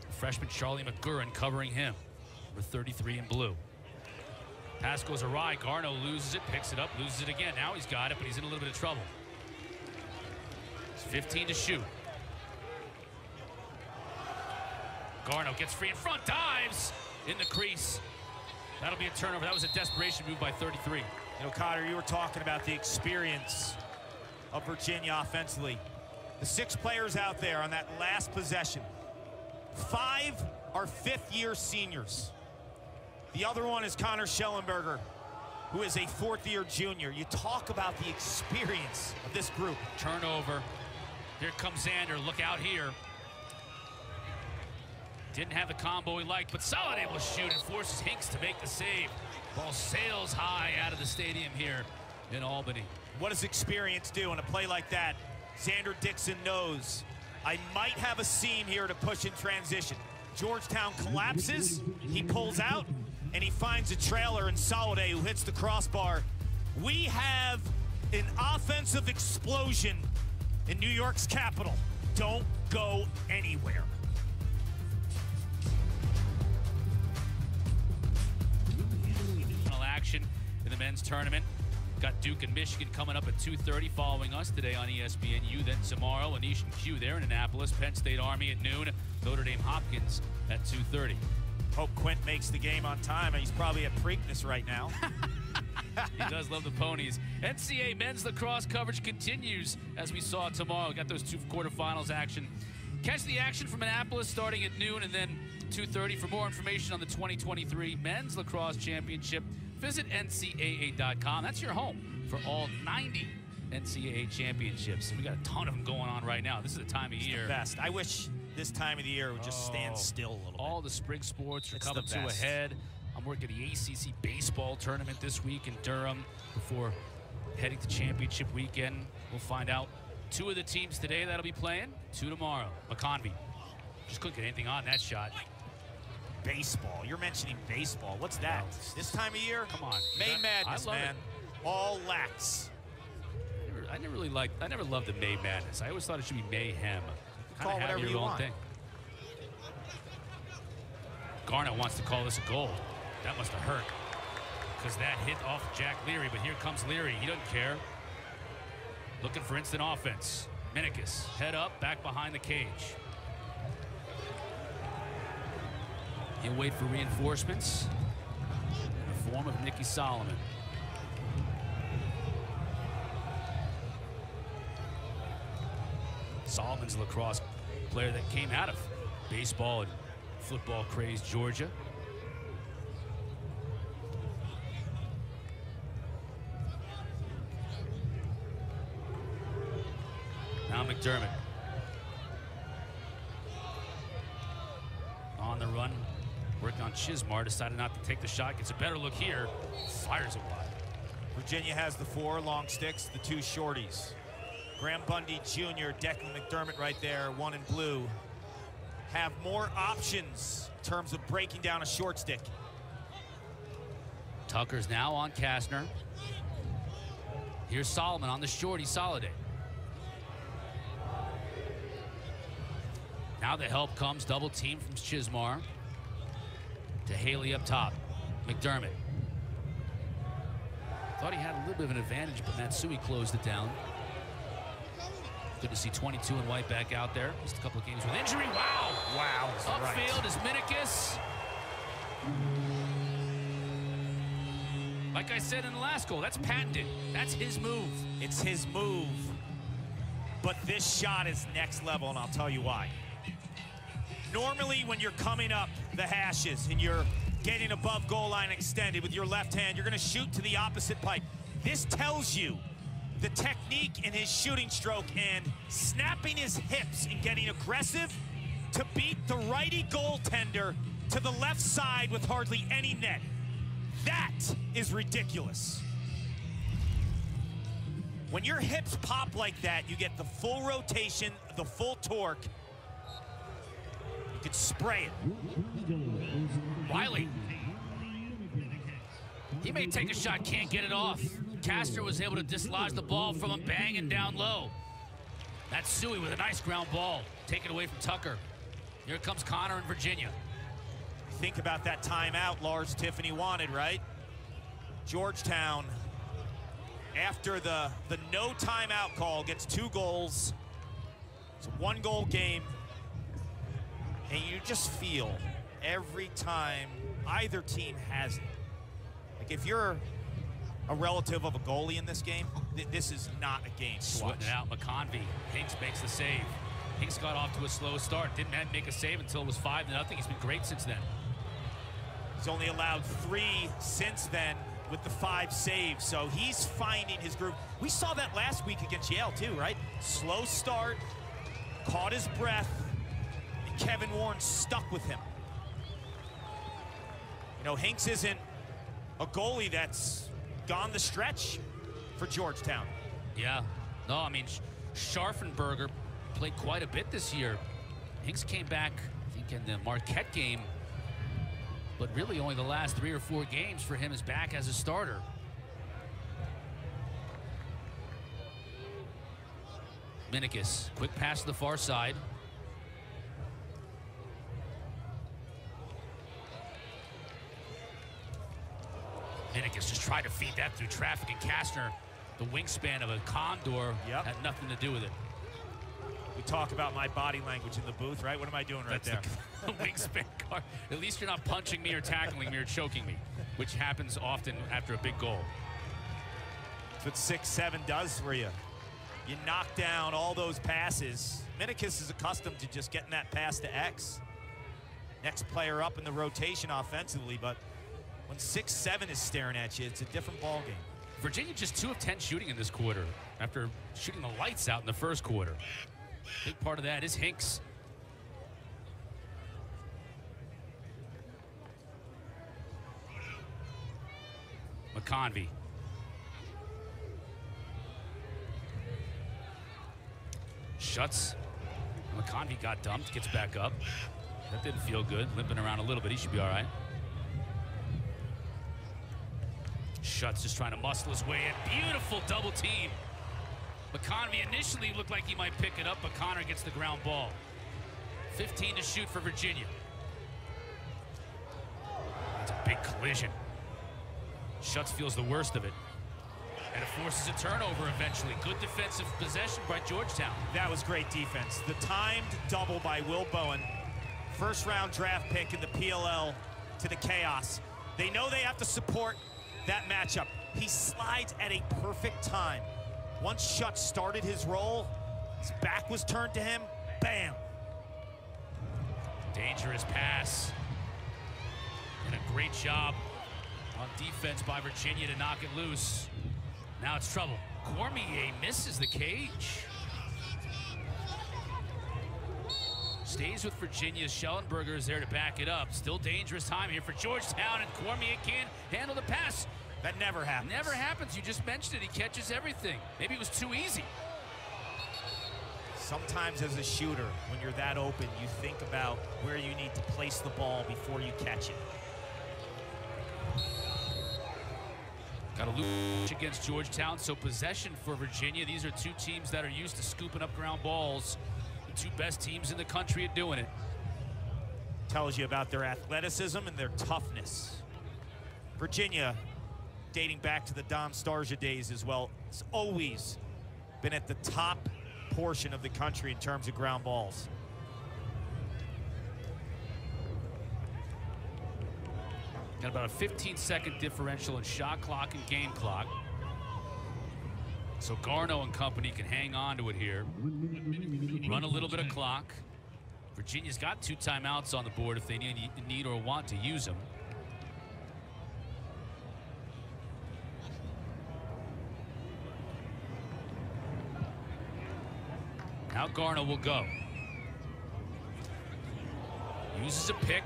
Freshman Charlie McGurran covering him, number 33 in blue. Pass goes awry. Garno loses it, picks it up, loses it again. Now he's got it, but he's in a little bit of trouble. It's 15 to shoot. Garno gets free in front, dives in the crease. That'll be a turnover. That was a desperation move by 33. You know, Cotter, you were talking about the experience of Virginia offensively. The 6 players out there on that last possession, 5 are fifth-year seniors. The other one is Connor Schellenberger, who is a fourth-year junior. You talk about the experience of this group. Turnover. Here comes Xander. Look out here. Didn't have the combo he liked, but solid able to shoot and forces Hinks to make the save. Ball sails high out of the stadium here in Albany. What does experience do in a play like that? Xander Dixon knows, I might have a seam here to push in transition. Georgetown collapses, he pulls out, and he finds a trailer in Soliday who hits the crossbar. We have an offensive explosion in New York's capital. Don't go anywhere. Action in the men's tournament. Got Duke and Michigan coming up at 2:30 following us today on ESPNU. Then tomorrow, Anish and Q there in Annapolis. Penn State Army at noon. Notre Dame Hopkins at 2:30. Hope Quint makes the game on time. He's probably at Preakness right now. He does love the ponies. NCAA men's lacrosse coverage continues as we saw tomorrow. Got those 2 quarterfinals action. Catch the action from Annapolis starting at noon and then 2:30. For more information on the 2023 Men's Lacrosse Championship, visit NCAA.com. That's your home for all 90 NCAA championships. We got a ton of them going on right now. This is the time of year. The best. I wish this time of the year would just stand still a little bit. All the spring sports are coming to a head. I'm working the ACC baseball tournament this week in Durham before heading to championship weekend. We'll find out 2 of the teams today that'll be playing, 2 tomorrow. McConvey just couldn't get anything on that shot. Baseball. You're mentioning baseball. What's that? This time of year? Come on. May Madness, man. All lax. I never loved the May Madness. I always thought it should be mayhem. Call it whatever you want. Thing. Garnett wants to call this a goal. That must have hurt. Because that hit off Jack Leary, but here comes Leary. He doesn't care. Looking for instant offense. Minikis, head up, back behind the cage. He'll wait for reinforcements in the form of Nicky Solomon. Solomon's a lacrosse player that came out of baseball and football crazed Georgia. Now McDermott. On the run, working on Chismar, decided not to take the shot, gets a better look here, fires it wide. Virginia has the 4 long sticks, the 2 shorties. Graham Bundy Jr., Declan McDermott right there, 1 in blue, have more options in terms of breaking down a short stick. Tucker's now on Kastner. Here's Solomon on the shorty, Soliday. Now the help comes, double team from Chismar to Haley up top. McDermott. Thought he had a little bit of an advantage, but Matsui closed it down. Good to see 22 and white back out there. Just a couple of games with injury. Wow. Wow. Upfield is Minikis. Like I said in the last goal, that's patented. That's his move. It's his move. But this shot is next level, and I'll tell you why. Normally, when you're coming up the hashes and you're getting above goal line extended with your left hand, you're going to shoot to the opposite pipe. This tells you the technique in his shooting stroke and snapping his hips and getting aggressive to beat the righty goaltender to the left side with hardly any net. That is ridiculous. When your hips pop like that, you get the full rotation, the full torque. You could spray it. Wiley. He may take a shot, can't get it off. Kastner was able to dislodge the ball from him, banging down low. That's Suey with a nice ground ball. Taken away from Tucker. Here comes Connor in Virginia. Think about that timeout Lars Tiffany wanted, right? Georgetown, after the no timeout call, gets 2 goals. It's a 1-goal game. And you just feel every time either team has it. Like if you're a relative of a goalie in this game, this is not a game to watch. Sweating it out, McConvey. Hinks makes the save. Hinks got off to a slow start. Didn't make a save until it was 5-0. He's been great since then. He's only allowed 3 since then with the 5 saves, so he's finding his groove. We saw that last week against Yale too, right? Slow start, caught his breath, and Kevin Warren stuck with him. You know, Hinks isn't a goalie that's gone the stretch for Georgetown. Yeah, no, I mean, Scharfenberger played quite a bit this year. Hinks came back, I think, in the Marquette game, but really only the last 3 or 4 games for him is back as a starter. Minikis, quick pass to the far side. Minikis just tried to feed that through traffic, and Kastner, the wingspan of a condor, had nothing to do with it. We talk about my body language in the booth, right? What am I doing right there? The wingspan card. At least you're not punching me or tackling me or choking me, which happens often after a big goal. That's what 6-7 does for you. You knock down all those passes. Minikis is accustomed to just getting that pass to X. Next player up in the rotation offensively, but when 6-7 is staring at you, it's a different ball game. Virginia just 2 of 10 shooting in this quarter after shooting the lights out in the first quarter. Big part of that is Hinks. McConvey. Shuts. McConvey got dumped, gets back up. That didn't feel good. Limping around a little bit. He should be all right. Shuts just trying to muscle his way in. Beautiful double team. McConvey initially looked like he might pick it up, but Connor gets the ground ball. 15 to shoot for Virginia. That's a big collision. Shuts feels the worst of it. And it forces a turnover eventually. Good defensive possession by Georgetown. That was great defense. The timed double by Will Bowen. First round draft pick in the PLL to the chaos. They know they have to support that matchup. He slides at a perfect time. Once Shuts started his roll, his back was turned to him, bam. Dangerous pass. And a great job on defense by Virginia to knock it loose. Now it's trouble. Cormier misses the cage. Stays with Virginia. Schellenberger is there to back it up. Still dangerous time here for Georgetown, and Cormier can't handle the pass. That never happens. Never happens. You just mentioned it. He catches everything. Maybe it was too easy. Sometimes as a shooter, when you're that open, you think about where you need to place the ball before you catch it. Got a lose against Georgetown, so possession for Virginia. These are two teams that are used to scooping up ground balls. The two best teams in the country at doing it. Tells you about their athleticism and their toughness. Virginia, dating back to the Dom Starsia days as well, has always been at the top portion of the country in terms of ground balls. Got about a 15-second differential in shot clock and game clock. So Garno and company can hang on to it here. Run a little bit of clock. Virginia's got 2 timeouts on the board if they need or want to use them. Now Garno will go. Uses a pick.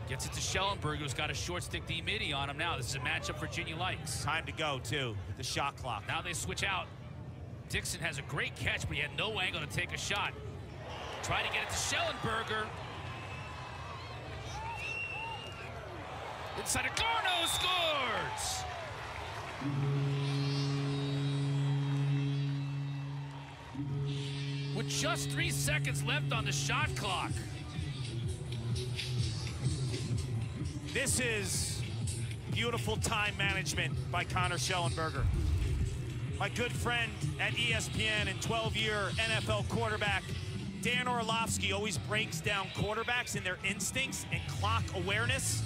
Gets it to Schellenberger, who's got a short stick D-midi on him now. This is a matchup Virginia likes. Time to go, too, with the shot clock. Now they switch out. Dixon has a great catch, but he had no angle to take a shot. Try to get it to Schellenberger. Inside of Garno scores! With just 3 seconds left on the shot clock. This is beautiful time management by Connor Schellenberger. My good friend at ESPN and 12-year NFL quarterback, Dan Orlovsky, always breaks down quarterbacks and their instincts and clock awareness.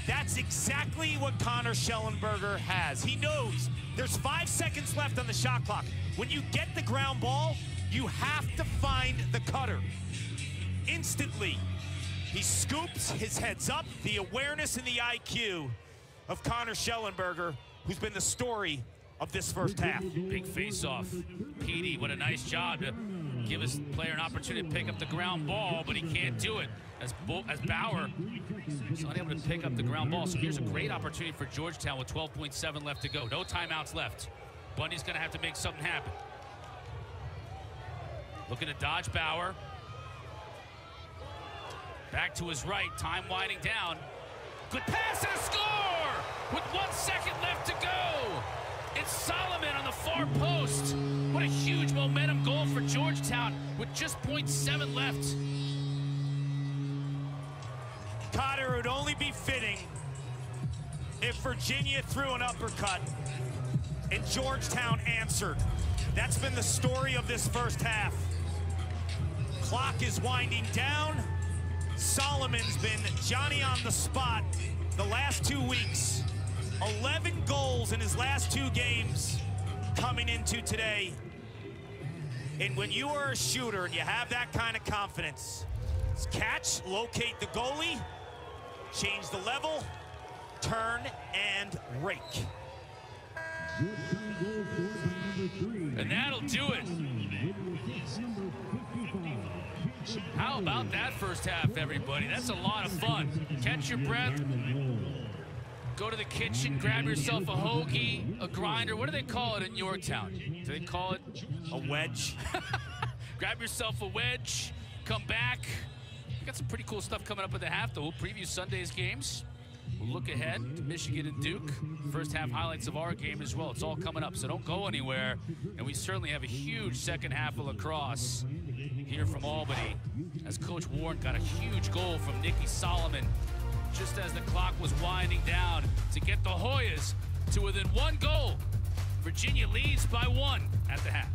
That's exactly what Connor Schellenberger has. He knows there's 5 seconds left on the shot clock. When you get the ground ball, you have to find the cutter. Instantly, he scoops, his head's up, the awareness and the IQ of Connor Schellenberger, who's been the story of this first half. Big face-off. Petey, what a nice job to give his player an opportunity to pick up the ground ball, but he can't do it as Bauer is unable to pick up the ground ball. So here's a great opportunity for Georgetown with 12.7 left to go. No timeouts left. Bundy's going to have to make something happen. Looking to dodge Bauer. Back to his right, time winding down. Good pass and a score! With 1 second left to go. It's Solomon on the far post. What a huge momentum goal for Georgetown with just 0.7 left. Cotter, would only be fitting if Virginia threw an uppercut and Georgetown answered. That's been the story of this first half. Clock is winding down. Solomon's been Johnny on the spot the last 2 weeks. 11 goals in his last 2 games coming into today. And when you are a shooter and you have that kind of confidence, catch, locate the goalie, change the level, turn, and rake. And that'll do it. How about that first half, everybody? That's a lot of fun. Catch your breath. Go to the kitchen, grab yourself a hoagie, a grinder. What do they call it in Georgetown? Do they call it? A wedge. Grab yourself a wedge, come back. We got some pretty cool stuff coming up at the half, though. We'll preview Sunday's games. We'll look ahead to Michigan and Duke. First half highlights of our game as well. It's all coming up, so don't go anywhere. And we certainly have a huge second half of lacrosse here from Albany, as Coach Warren got a huge goal from Nikki Solomon just as the clock was winding down to get the Hoyas to within 1 goal. Virginia leads by 1 at the half.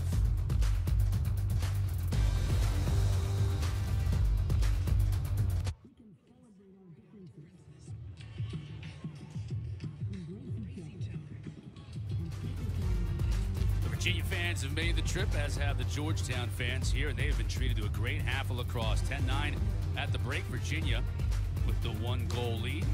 Virginia fans have made the trip, as have the Georgetown fans here, and they have been treated to a great half of lacrosse. 10-9 at the break. Virginia with the 1-goal lead.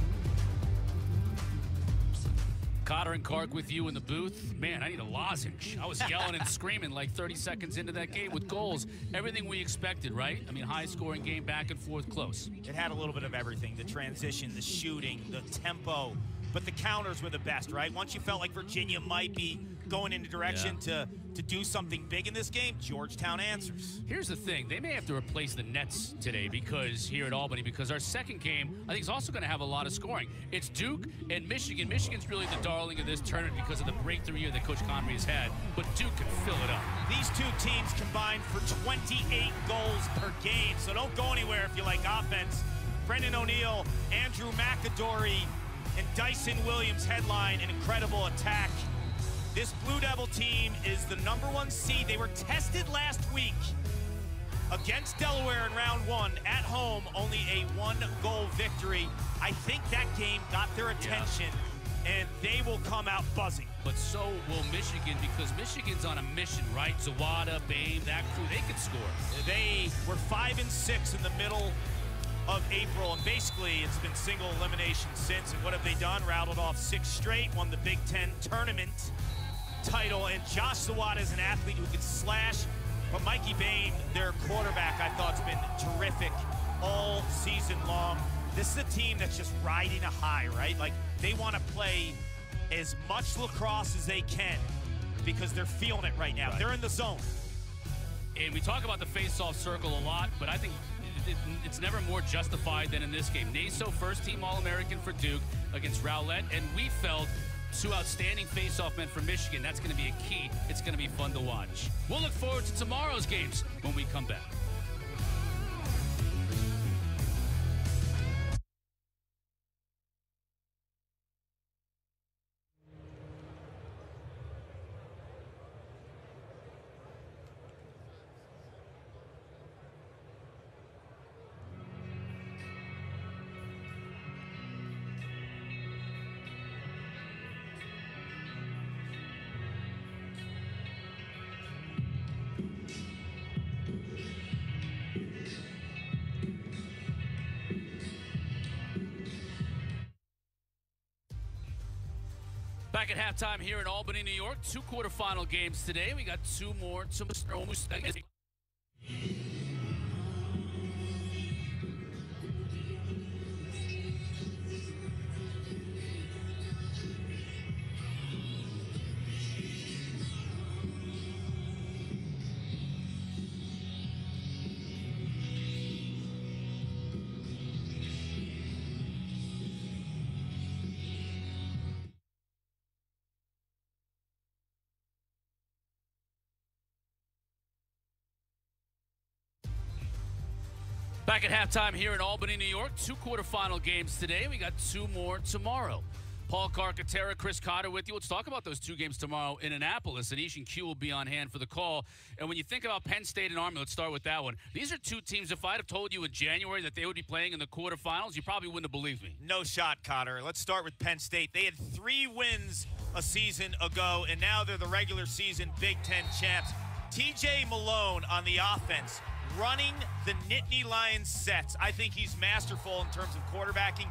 Cotter and Clark with you in the booth. Man, I need a lozenge. I was yelling and screaming like 30 seconds into that game with goals. Everything we expected, right? I mean, high-scoring game, back and forth, close. It had a little bit of everything. The transition, the shooting, the tempo. But the counters were the best, right? Once you felt like Virginia might be going in a direction to do something big in this game, Georgetown answers. Here's the thing. They may have to replace the nets today here at Albany, because our second game, I think, is also going to have a lot of scoring. It's Duke and Michigan. Michigan's really the darling of this tournament because of the breakthrough year that Coach Connery has had, but Duke can fill it up. These two teams combined for 28 goals per game, so don't go anywhere if you like offense. Brendan O'Neill, Andrew McAdory, and Dyson Williams headline an incredible attack. This Blue Devil team is the #1 seed. They were tested last week against Delaware in round 1 at home, only a 1-goal victory. I think that game got their attention, and they will come out buzzing. But so will Michigan, because Michigan's on a mission, right? Zawada, Babe, that crew, they can score. They were 5-6 in the middle of April, and basically it's been single elimination since. And what have they done? Rattled off 6 straight, won the Big Ten tournament title. And Josh Zawada is an athlete who can slash, but Mikey Bain, their quarterback, I thought has been terrific all season long. This is a team that's just riding a high, right? Like, they want to play as much lacrosse as they can because they're feeling it right now. Right. They're in the zone. And we talk about the face-off circle a lot, but I think it's never more justified than in this game. Naso, first-team All-American for Duke against Rowlett, and we felt 2 outstanding face-off men for Michigan. That's going to be a key. It's going to be fun to watch. We'll look forward to tomorrow's games when we come back. Back at halftime here in Albany, New York. 2 quarterfinal games today. We got 2 more tomorrow. Back at halftime here in Albany, New York. 2 quarterfinal games today. We got 2 more tomorrow. Paul Carcaterra, Chris Cotter with you. Let's talk about those 2 games tomorrow in Annapolis. Anish and Q will be on hand for the call. And when you think about Penn State and Army, let's start with that one. These are 2 teams, if I'd have told you in January that they would be playing in the quarterfinals, you probably wouldn't have believed me. No shot, Cotter. Let's start with Penn State. They had 3 wins a season ago, and now they're the regular season Big Ten champs. TJ Malone on the offense, running the Nittany Lions sets. I think he's masterful in terms of quarterbacking,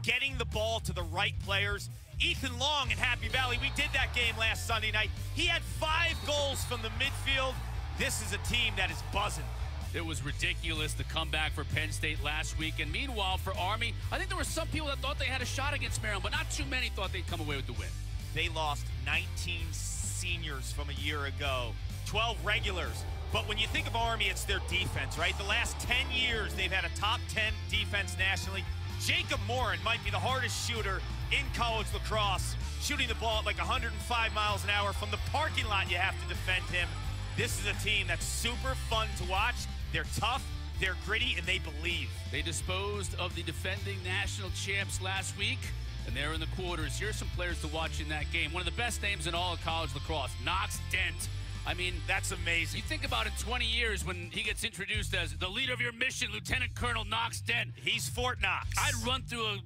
getting the ball to the right players. Ethan Long in Happy Valley, we did that game last Sunday night. He had 5 goals from the midfield. This is a team that is buzzing. It was ridiculous, the comeback for Penn State last week. And meanwhile, for Army, I think there were some people that thought they had a shot against Maryland, but not too many thought they'd come away with the win. They lost 19 seniors from a year ago, 12 regulars. But when you think of Army, it's their defense, right? The last 10 years, they've had a top 10 defense nationally. Jacob Morin might be the hardest shooter in college lacrosse, shooting the ball at like 105 miles an hour. From the parking lot, you have to defend him. This is a team that's super fun to watch. They're tough, they're gritty, and they believe. They disposed of the defending national champs last week, and they're in the quarters. Here's some players to watch in that game. One of the best names in all of college lacrosse, Knox Dent. I mean, that's amazing. You think about in 20 years when he gets introduced as the leader of your mission, Lieutenant Colonel Knox Dent. He's Fort Knox. I'd run through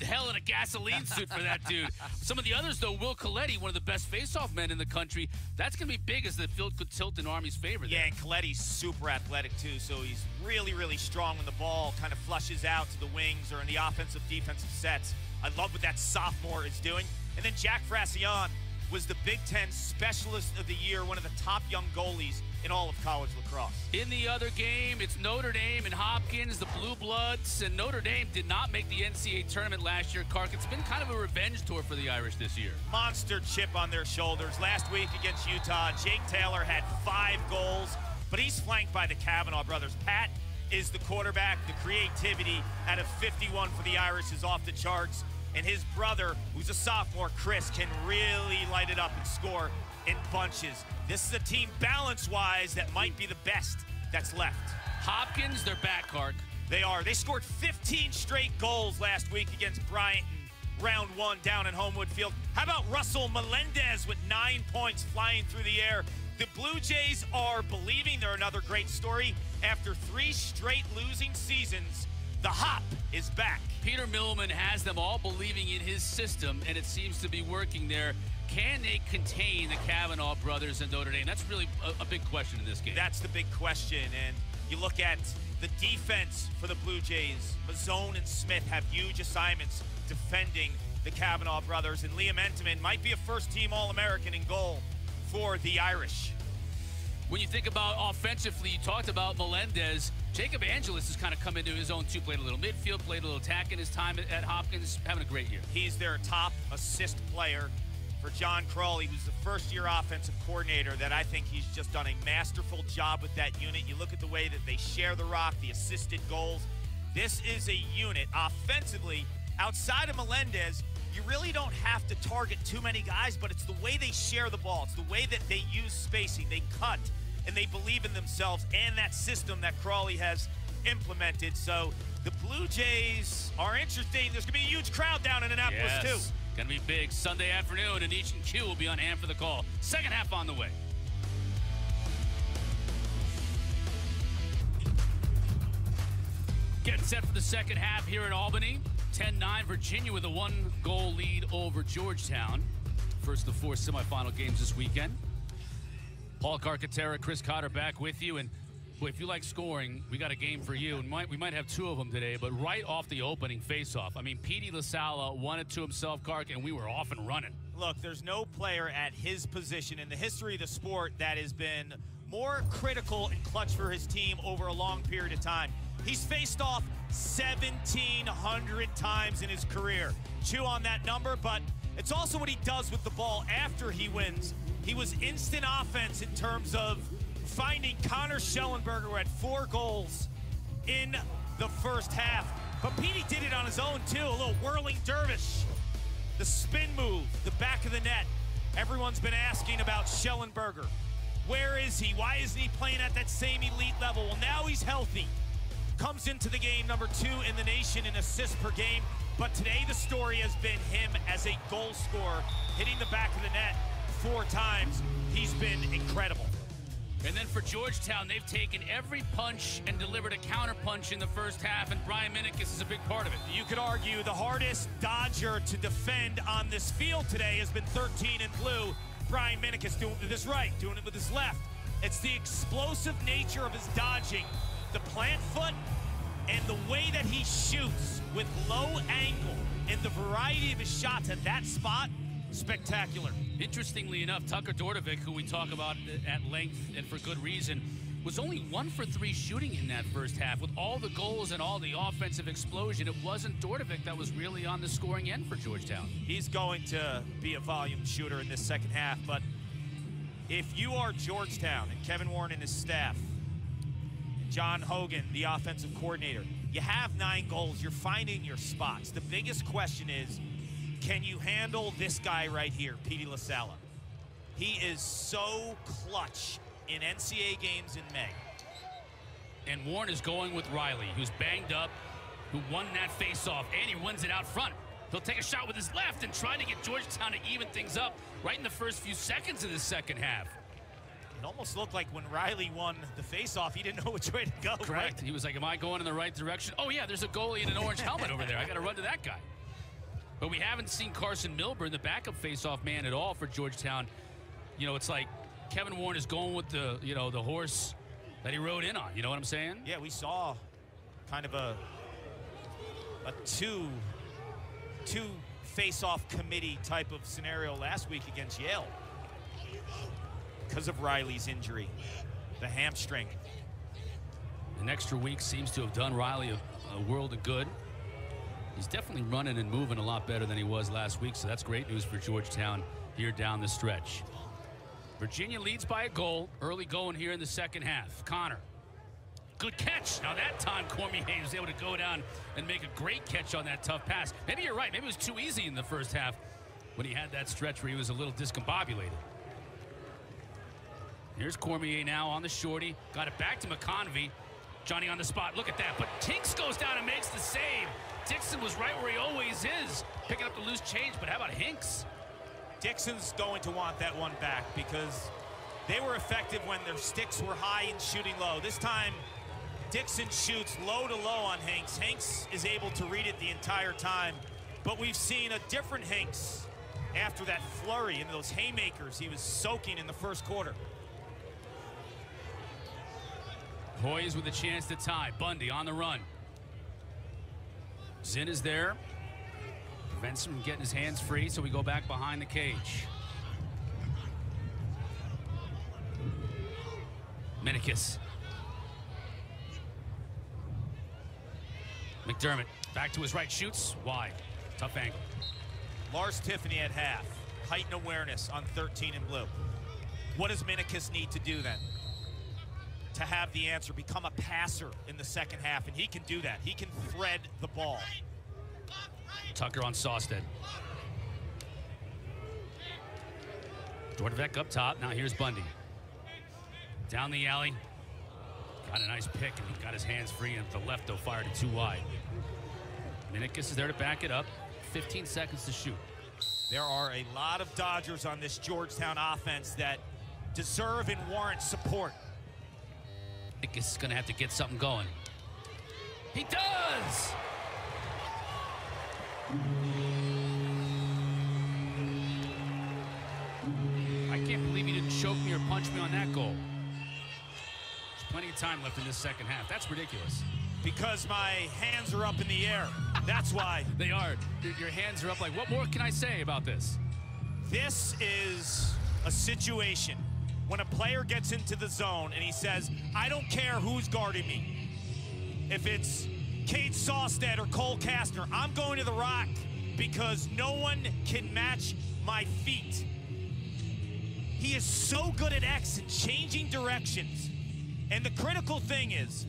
hell in a gasoline suit for that dude. Some of the others, though, Will Coletti, one of the best face-off men in the country, that's going to be big as the field could tilt in Army's favor there. Yeah, and Coletti's super athletic, too, so he's really, really strong when the ball kind of flushes out to the wings or in the offensive, defensive sets. I love what that sophomore is doing. And then Jack Frassian was the Big Ten Specialist of the Year, one of the top young goalies in all of college lacrosse. In the other game, it's Notre Dame and Hopkins, the Blue Bloods, and Notre Dame did not make the NCAA tournament last year. Clark, it's been kind of a revenge tour for the Irish this year. Monster chip on their shoulders. Last week against Utah, Jake Taylor had 5 goals, but he's flanked by the Kavanaugh brothers. Pat is the quarterback. The creativity out of 51 for the Irish is off the charts. And his brother, who's a sophomore, Chris, can really light it up and score in bunches. This is a team balance-wise that might be the best that's left. Hopkins, they're back, Clark. They are. They scored 15 straight goals last week against Bryant in round 1 down in Homewood Field. How about Russell Melendez with 9 points flying through the air? The Blue Jays are believing. They're another great story. After 3 straight losing seasons, the Hop is back. Peter Millman has them all believing in his system, and it seems to be working there. Can they contain the Kavanaugh brothers and Notre Dame? That's really a big question in this game. That's the big question, and you look at the defense for the Blue Jays. Mazzone and Smith have huge assignments defending the Kavanaugh brothers, and Liam Entenmann might be a first-team All-American in goal for the Irish. When you think about offensively, you talked about Melendez. Jacob Angelis has kind of come into his own too, played a little midfield, played a little attack in his time at Hopkins, having a great year. He's their top assist player for John Crawley, who's the first-year offensive coordinator that I think he's just done a masterful job with that unit. You look at the way that they share the rock, the assisted goals. This is a unit offensively, outside of Melendez, you really don't have to target too many guys, but it's the way they share the ball. It's the way that they use spacing. They cut, and they believe in themselves and that system that Crawley has implemented. So the Blue Jays are interesting. There's going to be a huge crowd down in Annapolis, too. Going to be big. Sunday afternoon, and each and Q will be on hand for the call. Second half on the way. Getting set for the second half here in Albany. 10-9, Virginia with a 1-goal lead over Georgetown. First of the 4 semifinal games this weekend. Paul Carcaterra, Chris Cotter back with you. And boy, if you like scoring, we got a game for you. And we might have 2 of them today, but right off the opening faceoff. I mean, Petey LaSala won it to himself, Carc, and we were off and running. Look, there's no player at his position in the history of the sport that has been more critical and clutch for his team over a long period of time. He's faced off 1,700 times in his career. Chew on that number, but it's also what he does with the ball after he wins. He was instant offense in terms of finding Connor Schellenberger, who had 4 goals in the first half. But Petey did it on his own, too. A little whirling dervish. The spin move, the back of the net. Everyone's been asking about Schellenberger. Where is he? Why isn't he playing at that same elite level? Well, now he's healthy. Comes into the game number 2 in the nation in assists per game. But today the story has been him as a goal scorer, hitting the back of the net 4 times. He's been incredible. And then for Georgetown, they've taken every punch and delivered a counter punch in the first half, and Brian Minikis is a big part of it. You could argue the hardest Dodger to defend on this field today has been 13 in blue. Brian Minikis doing it with his right, doing it with his left. It's the explosive nature of his dodging, the plant foot, and the way that he shoots with low angle and the variety of his shots at that spot. Spectacular. Interestingly enough, Tucker Dordovic, who we talk about at length and for good reason, was only 1 for 3 shooting in that first half. With all the goals and all the offensive explosion, it wasn't Dordovic that was really on the scoring end for Georgetown. He's going to be a volume shooter in this second half, but if you are Georgetown and Kevin Warren and his staff, John Hogan, the offensive coordinator, you have 9 goals, you're finding your spots. The biggest question is, can you handle this guy right here, Petey LaSala? He is so clutch in NCAA games in May. And Warren is going with Riley, who's banged up, who won that face-off, and he wins it out front. He'll take a shot with his left and try to get Georgetown to even things up right in the first few seconds of the second half. It almost looked like when Riley won the face-off, he didn't know which way to go. Correct. Right? He was like, am I going in the right direction? Oh, yeah, there's a goalie in an orange helmet over there. I got to run to that guy. But we haven't seen Carson Milburn, the backup face-off man, at all for Georgetown. You know, it's like Kevin Warren is going with the, you know, the horse that he rode in on. You know what I'm saying? Yeah, we saw kind of a two face-off committee type of scenario last week against Yale because of Riley's injury, the hamstring. An extra week seems to have done Riley a world of good. He's definitely running and moving a lot better than he was last week, so that's great news for Georgetown here down the stretch. Virginia leads by a goal, early going here in the second half. Connor, good catch. Now that time Cormier was able to go down and make a great catch on that tough pass. Maybe you're right, maybe it was too easy in the first half when he had that stretch where he was a little discombobulated. Here's Cormier now on the shorty, got it back to McConvey. Johnny on the spot, look at that, but Tinks goes down and makes the save. Dixon was right where he always is, picking up the loose change, but how about Hinks? Dixon's going to want that one back because they were effective when their sticks were high and shooting low. This time, Dixon shoots low to low on Hinks. Hinks is able to read it the entire time, but we've seen a different Hinks after that flurry and those haymakers he was soaking in the first quarter. Hoyes with a chance to tie. Bundy on the run. Zinn is there. Prevents him from getting his hands free, so we go back behind the cage. Minikis. McDermott back to his right, shoots wide. Tough angle. Lars Tiffany at half. Height and awareness on 13 in blue. What does Minikis need to do then? To have the answer, become a passer in the second half, and he can do that. He can thread the ball. Tucker on Sawstead. Dordovic up top. Now here's Bundy. Down the alley. Got a nice pick, and he got his hands free, and the left, though, fired it too wide. Minikis is there to back it up. 15 seconds to shoot. There are a lot of Dodgers on this Georgetown offense that deserve and warrant support. Minikis is going to have to get something going. He does! I can't believe he didn't choke me or punch me on that goal. There's plenty of time left in this second half. That's ridiculous. Because my hands are up in the air. That's why. They are. Your hands are up like, what more can I say about this? This is a situation when a player gets into the zone and he says, I don't care who's guarding me. If it's Cade Sawstead or Cole Kastner, I'm going to the rock because no one can match my feet. He is so good at X and changing directions. And the critical thing is,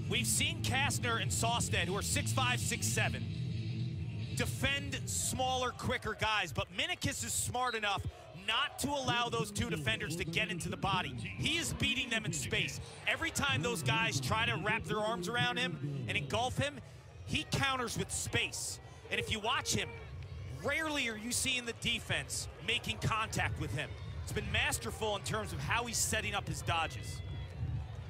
we've seen Kastner and Sawstead, who are 6'5", 6'7", defend smaller, quicker guys, but Minikis is smart enough not to allow those two defenders to get into the body. He is beating them in space. Every time those guys try to wrap their arms around him and engulf him, he counters with space. And if you watch him, rarely are you seeing the defense making contact with him. It's been masterful in terms of how he's setting up his dodges.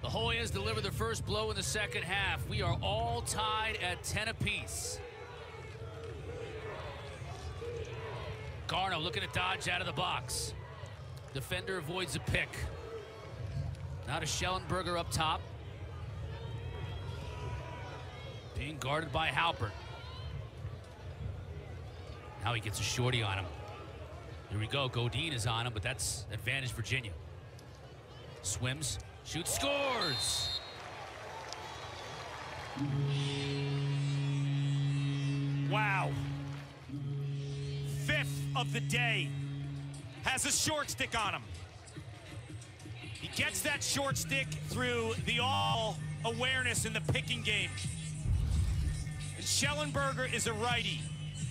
The Hoyas deliver their first blow in the second half. We are all tied at 10 apiece. Garno looking to dodge out of the box. Defender avoids a pick. Now to Schellenberger up top. Being guarded by Halpert. Now he gets a shorty on him. Here we go. Godin is on him, but that's advantage Virginia. Swims Shoots, scores. Wow. Fifth of the day. Has a short stick on him. He gets that short stick through the all awareness in the picking game. And Schellenberger is a righty.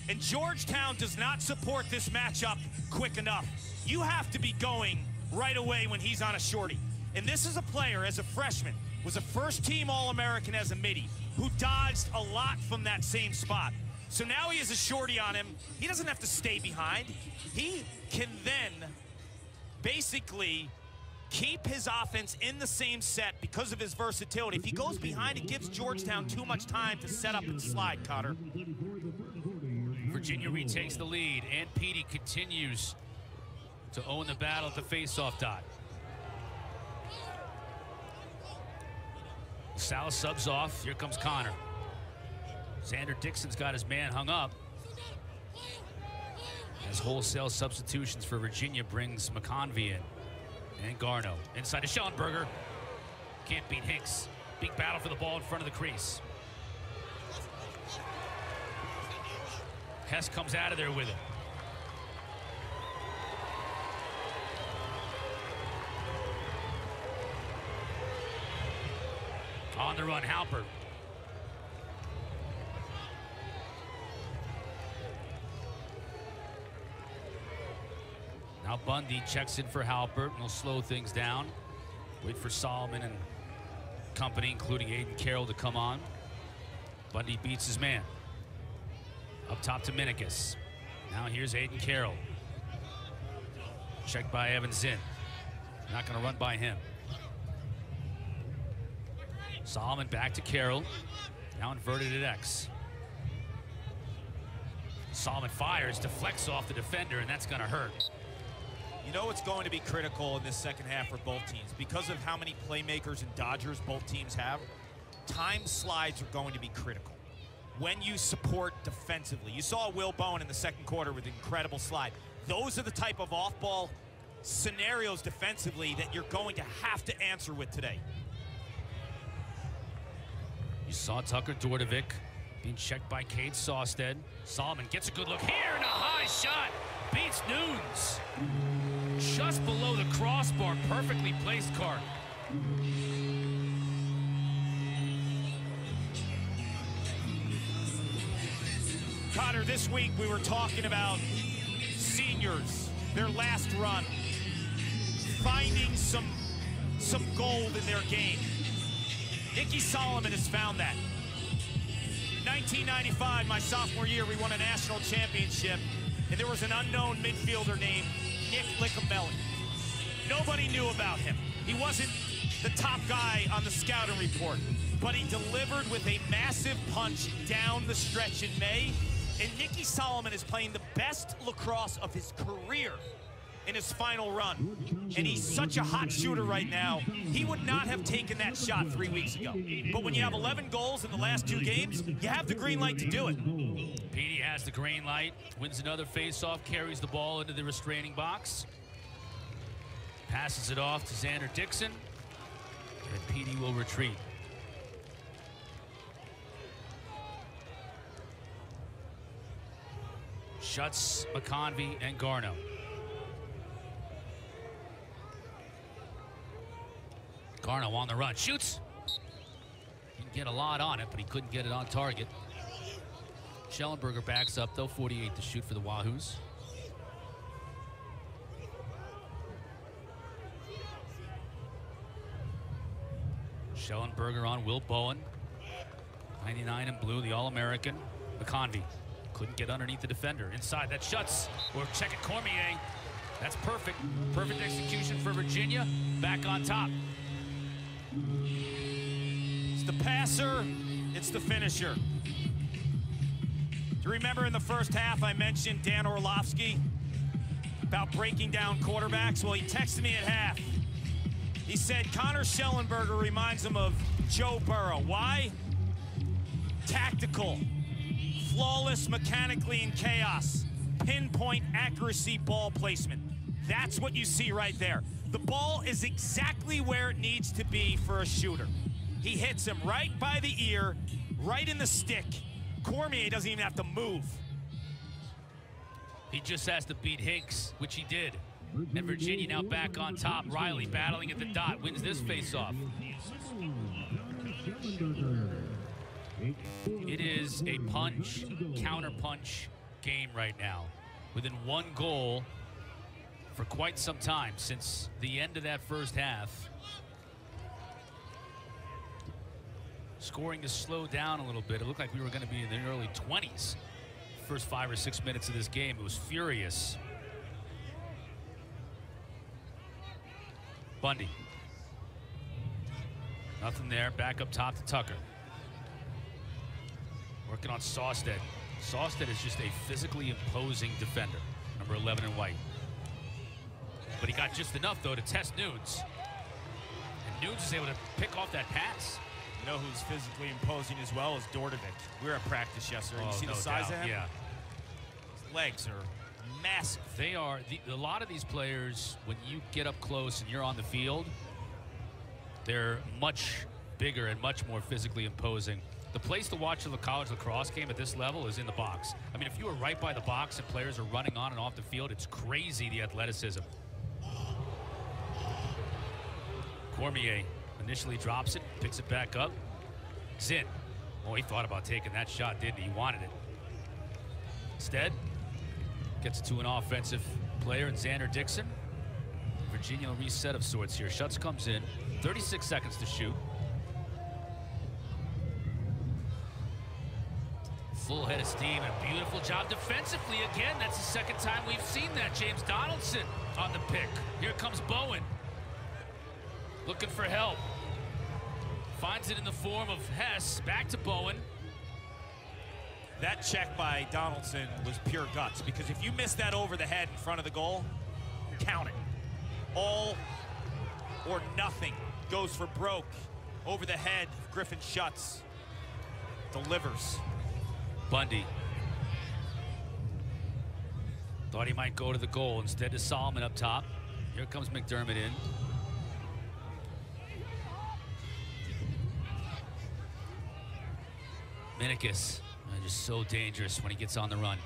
And Georgetown does not support this matchup quick enough. You have to be going right away when he's on a shorty. And this is a player, as a freshman, was a first-team All-American as a midi, who dodged a lot from that same spot. So now he has a shorty on him. He doesn't have to stay behind. He can then basically keep his offense in the same set because of his versatility. If he goes behind, it gives Georgetown too much time to set up and slide, Connor. Virginia retakes the lead, and Petey continues to own the battle at the face-off dot. Sal subs off. Here comes Connor. Xander Dixon's got his man hung up. As wholesale substitutions for Virginia brings McConvey in. And Garno inside to Schellenberger. Can't beat Hinks. Big battle for the ball in front of the crease. Hess comes out of there with it. On the run, Halpert. Now Bundy checks in for Halpert, and he'll slow things down. Wait for Solomon and company, including Aiden Carroll, to come on. Bundy beats his man. Up top to Minikis. Now here's Aiden Carroll. Checked by Evan Zinn. Not going to run by him. Solomon back to Carroll. Now inverted at X. Solomon fires, deflects off the defender, and that's going to hurt. You know what's going to be critical in this second half for both teams? Because of how many playmakers and dodgers both teams have, time slides are going to be critical. When you support defensively. You saw Will Bowen in the second quarter with an incredible slide. Those are the type of off-ball scenarios defensively that you're going to have to answer with today. You saw Tucker Dordovic being checked by Cade Sawstead. Solomon gets a good look here, and a high shot beats Nunes. Just below the crossbar, perfectly placed card. Connor, this week we were talking about seniors, their last run, finding some gold in their game. Nicky Solomon has found that. In 1995, my sophomore year, we won a national championship, and there was an unknown midfielder named Nick Liccamelli. Nobody knew about him. He wasn't the top guy on the scouting report, but he delivered with a massive punch down the stretch in May, and Nicky Solomon is playing the best lacrosse of his career in his final run. And he's such a hot shooter right now. He would not have taken that shot 3 weeks ago. But when you have 11 goals in the last 2 games, you have the green light to do it. Petey has the green light, wins another face-off, carries the ball into the restraining box. Passes it off to Xander Dixon, and Petey will retreat. Shuts McConvey and Garno. Garno on the run, shoots. Didn't get a lot on it, but he couldn't get it on target. Schellenberger backs up, though, 48 to shoot for the Wahoos. Schellenberger on Will Bowen. 99 in blue, the All-American. McConvey couldn't get underneath the defender. Inside, that shuts. Or check it, Cormier. That's perfect. Perfect execution for Virginia. Back on top. It's the passer, it's the finisher. Do you remember in the first half I mentioned Dan Orlovsky about breaking down quarterbacks? Well, he texted me at half. He said Connor Schellenberger reminds him of Joe Burrow. Why? Tactical, flawless mechanically in chaos, pinpoint accuracy ball placement. That's what you see right there. The ball is exactly where it needs to be for a shooter. He hits him right by the ear, right in the stick. Cormier doesn't even have to move. He just has to beat Hinks, which he did. And Virginia now back on top. Riley battling at the dot, wins this face-off. It is a punch, counter-punch game right now. Within one goal for quite some time since the end of that first half. Scoring has slowed down a little bit. It looked like we were going to be in the early 20s. First 5 or 6 minutes of this game, it was furious. Bundy. Nothing there. Back up top to Tucker. Working on Sawstead. Sawstead is just a physically imposing defender. Number 11 in white. But he got just enough, though, to test Nunes. And Nunes is able to pick off that pass. You know who's physically imposing as well is Dordovic. We were at practice yesterday. You see no the size doubt. of him? Yeah. His legs are massive. They are. A lot of these players, when you get up close and you're on the field, they're much bigger and much more physically imposing. The place to watch the college lacrosse game at this level is in the box. I mean, if you were right by the box and players are running on and off the field, it's crazy, the athleticism. Cormier initially drops it, picks it back up. Zinn. Oh, he thought about taking that shot, didn't he? He wanted it. Instead, gets it to an offensive player in Xander Dixon. Virginia reset of sorts here. Schutz comes in. 36 seconds to shoot. Full head of steam and a beautiful job defensively again. That's the second time we've seen that. James Donaldson on the pick. Here comes Bowen. Looking for help. Finds it in the form of Hess. Back to Bowen. That check by Donaldson was pure guts, because if you miss that over the head in front of the goal, count it. All or nothing goes for broke. Over the head, Griffin Schutz delivers. Bundy. Thought he might go to the goal. Instead to Solomon up top. Here comes McDermott in. Minikis, just so dangerous when he gets on the run.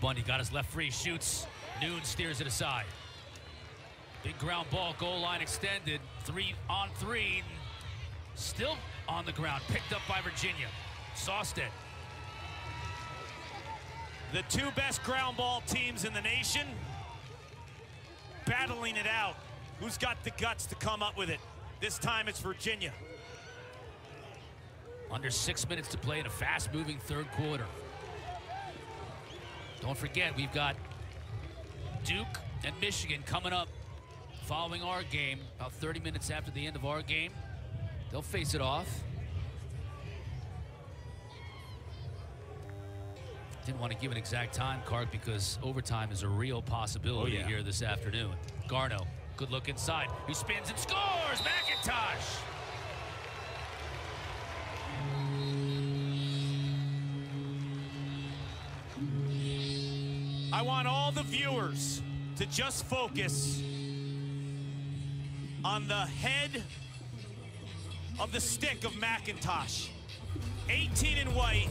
Bundy got his left free, shoots. Nunes steers it aside. Big ground ball, goal line extended. 3-on-3. Still on the ground, picked up by Virginia. Sawstead. The two best ground ball teams in the nation battling it out. Who's got the guts to come up with it? This time it's Virginia. Under 6 minutes to play in a fast-moving third quarter. Don't forget, we've got Duke and Michigan coming up following our game. About 30 minutes after the end of our game, they'll face it off. Didn't want to give an exact time, Clark, because overtime is a real possibility here this afternoon. Garno, good look inside. He spins and scores! McIntosh! I want all the viewers to just focus on the head of the stick of McIntosh. 18 in white,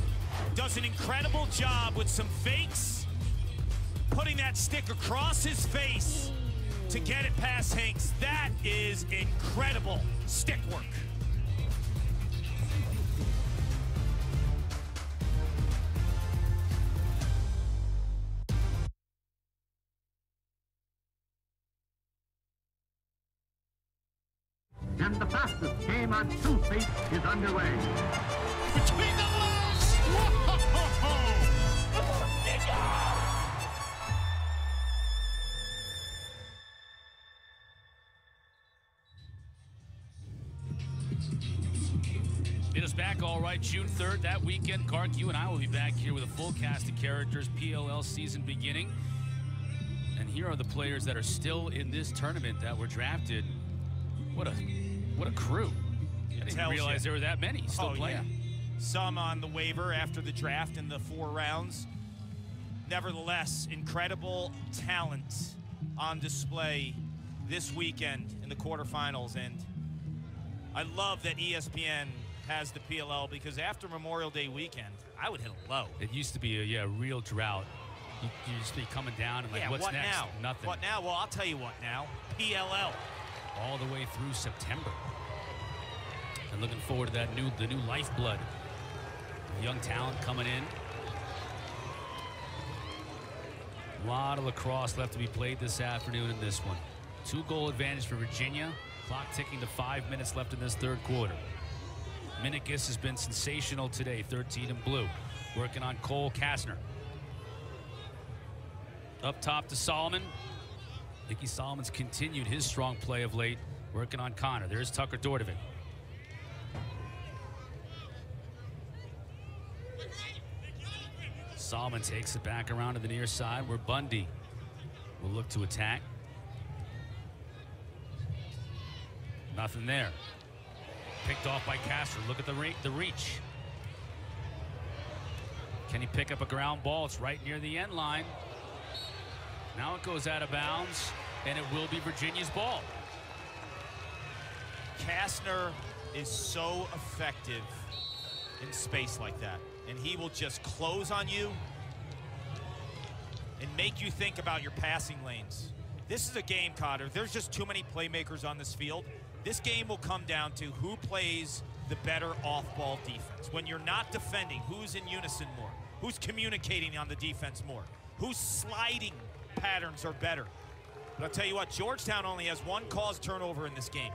does an incredible job with some fakes, putting that stick across his face to get it past Hinks. That is incredible stick work. And the fastest game on 2 feet is underway. Between the legs! Whoa! It is back all right, June 3rd, that weekend. Clark, you and I will be back here with a full cast of characters, PLL season beginning. And here are the players that are still in this tournament that were drafted. What a crew. I didn't realize there were that many still playing. Yeah. Some on the waiver after the draft in the 4 rounds. Nevertheless, incredible talent on display this weekend in the quarterfinals, and I love that ESPN has the PLL, because after Memorial Day weekend, I would hit a low. It used to be a real drought. You just be coming down and like, what's what next? Now? Nothing. What now? Well, I'll tell you what now. PLL. All the way through September. And looking forward to that the new lifeblood. Young talent coming in. A lot of lacrosse left to be played this afternoon in this one. 2-goal advantage for Virginia. Clock ticking to 5 minutes left in this third quarter. Minnicus has been sensational today, 13 in blue. Working on Cole Kastner. Up top to Solomon. Nicky Solomon's continued his strong play of late, working on Connor. There's Tucker Dordovic. Solomon takes it back around to the near side, where Bundy will look to attack. Nothing there. Picked off by Kastner. Look at the reach. Can he pick up a ground ball? It's right near the end line. Now it goes out of bounds, and it will be Virginia's ball. Kastner is so effective in space like that, and he will just close on you and make you think about your passing lanes. This is a game, Cotter. There's just too many playmakers on this field. This game will come down to who plays the better off-ball defense. When you're not defending, who's in unison more? Who's communicating on the defense more? Whose sliding patterns are better? But I'll tell you what, Georgetown only has one caused turnover in this game,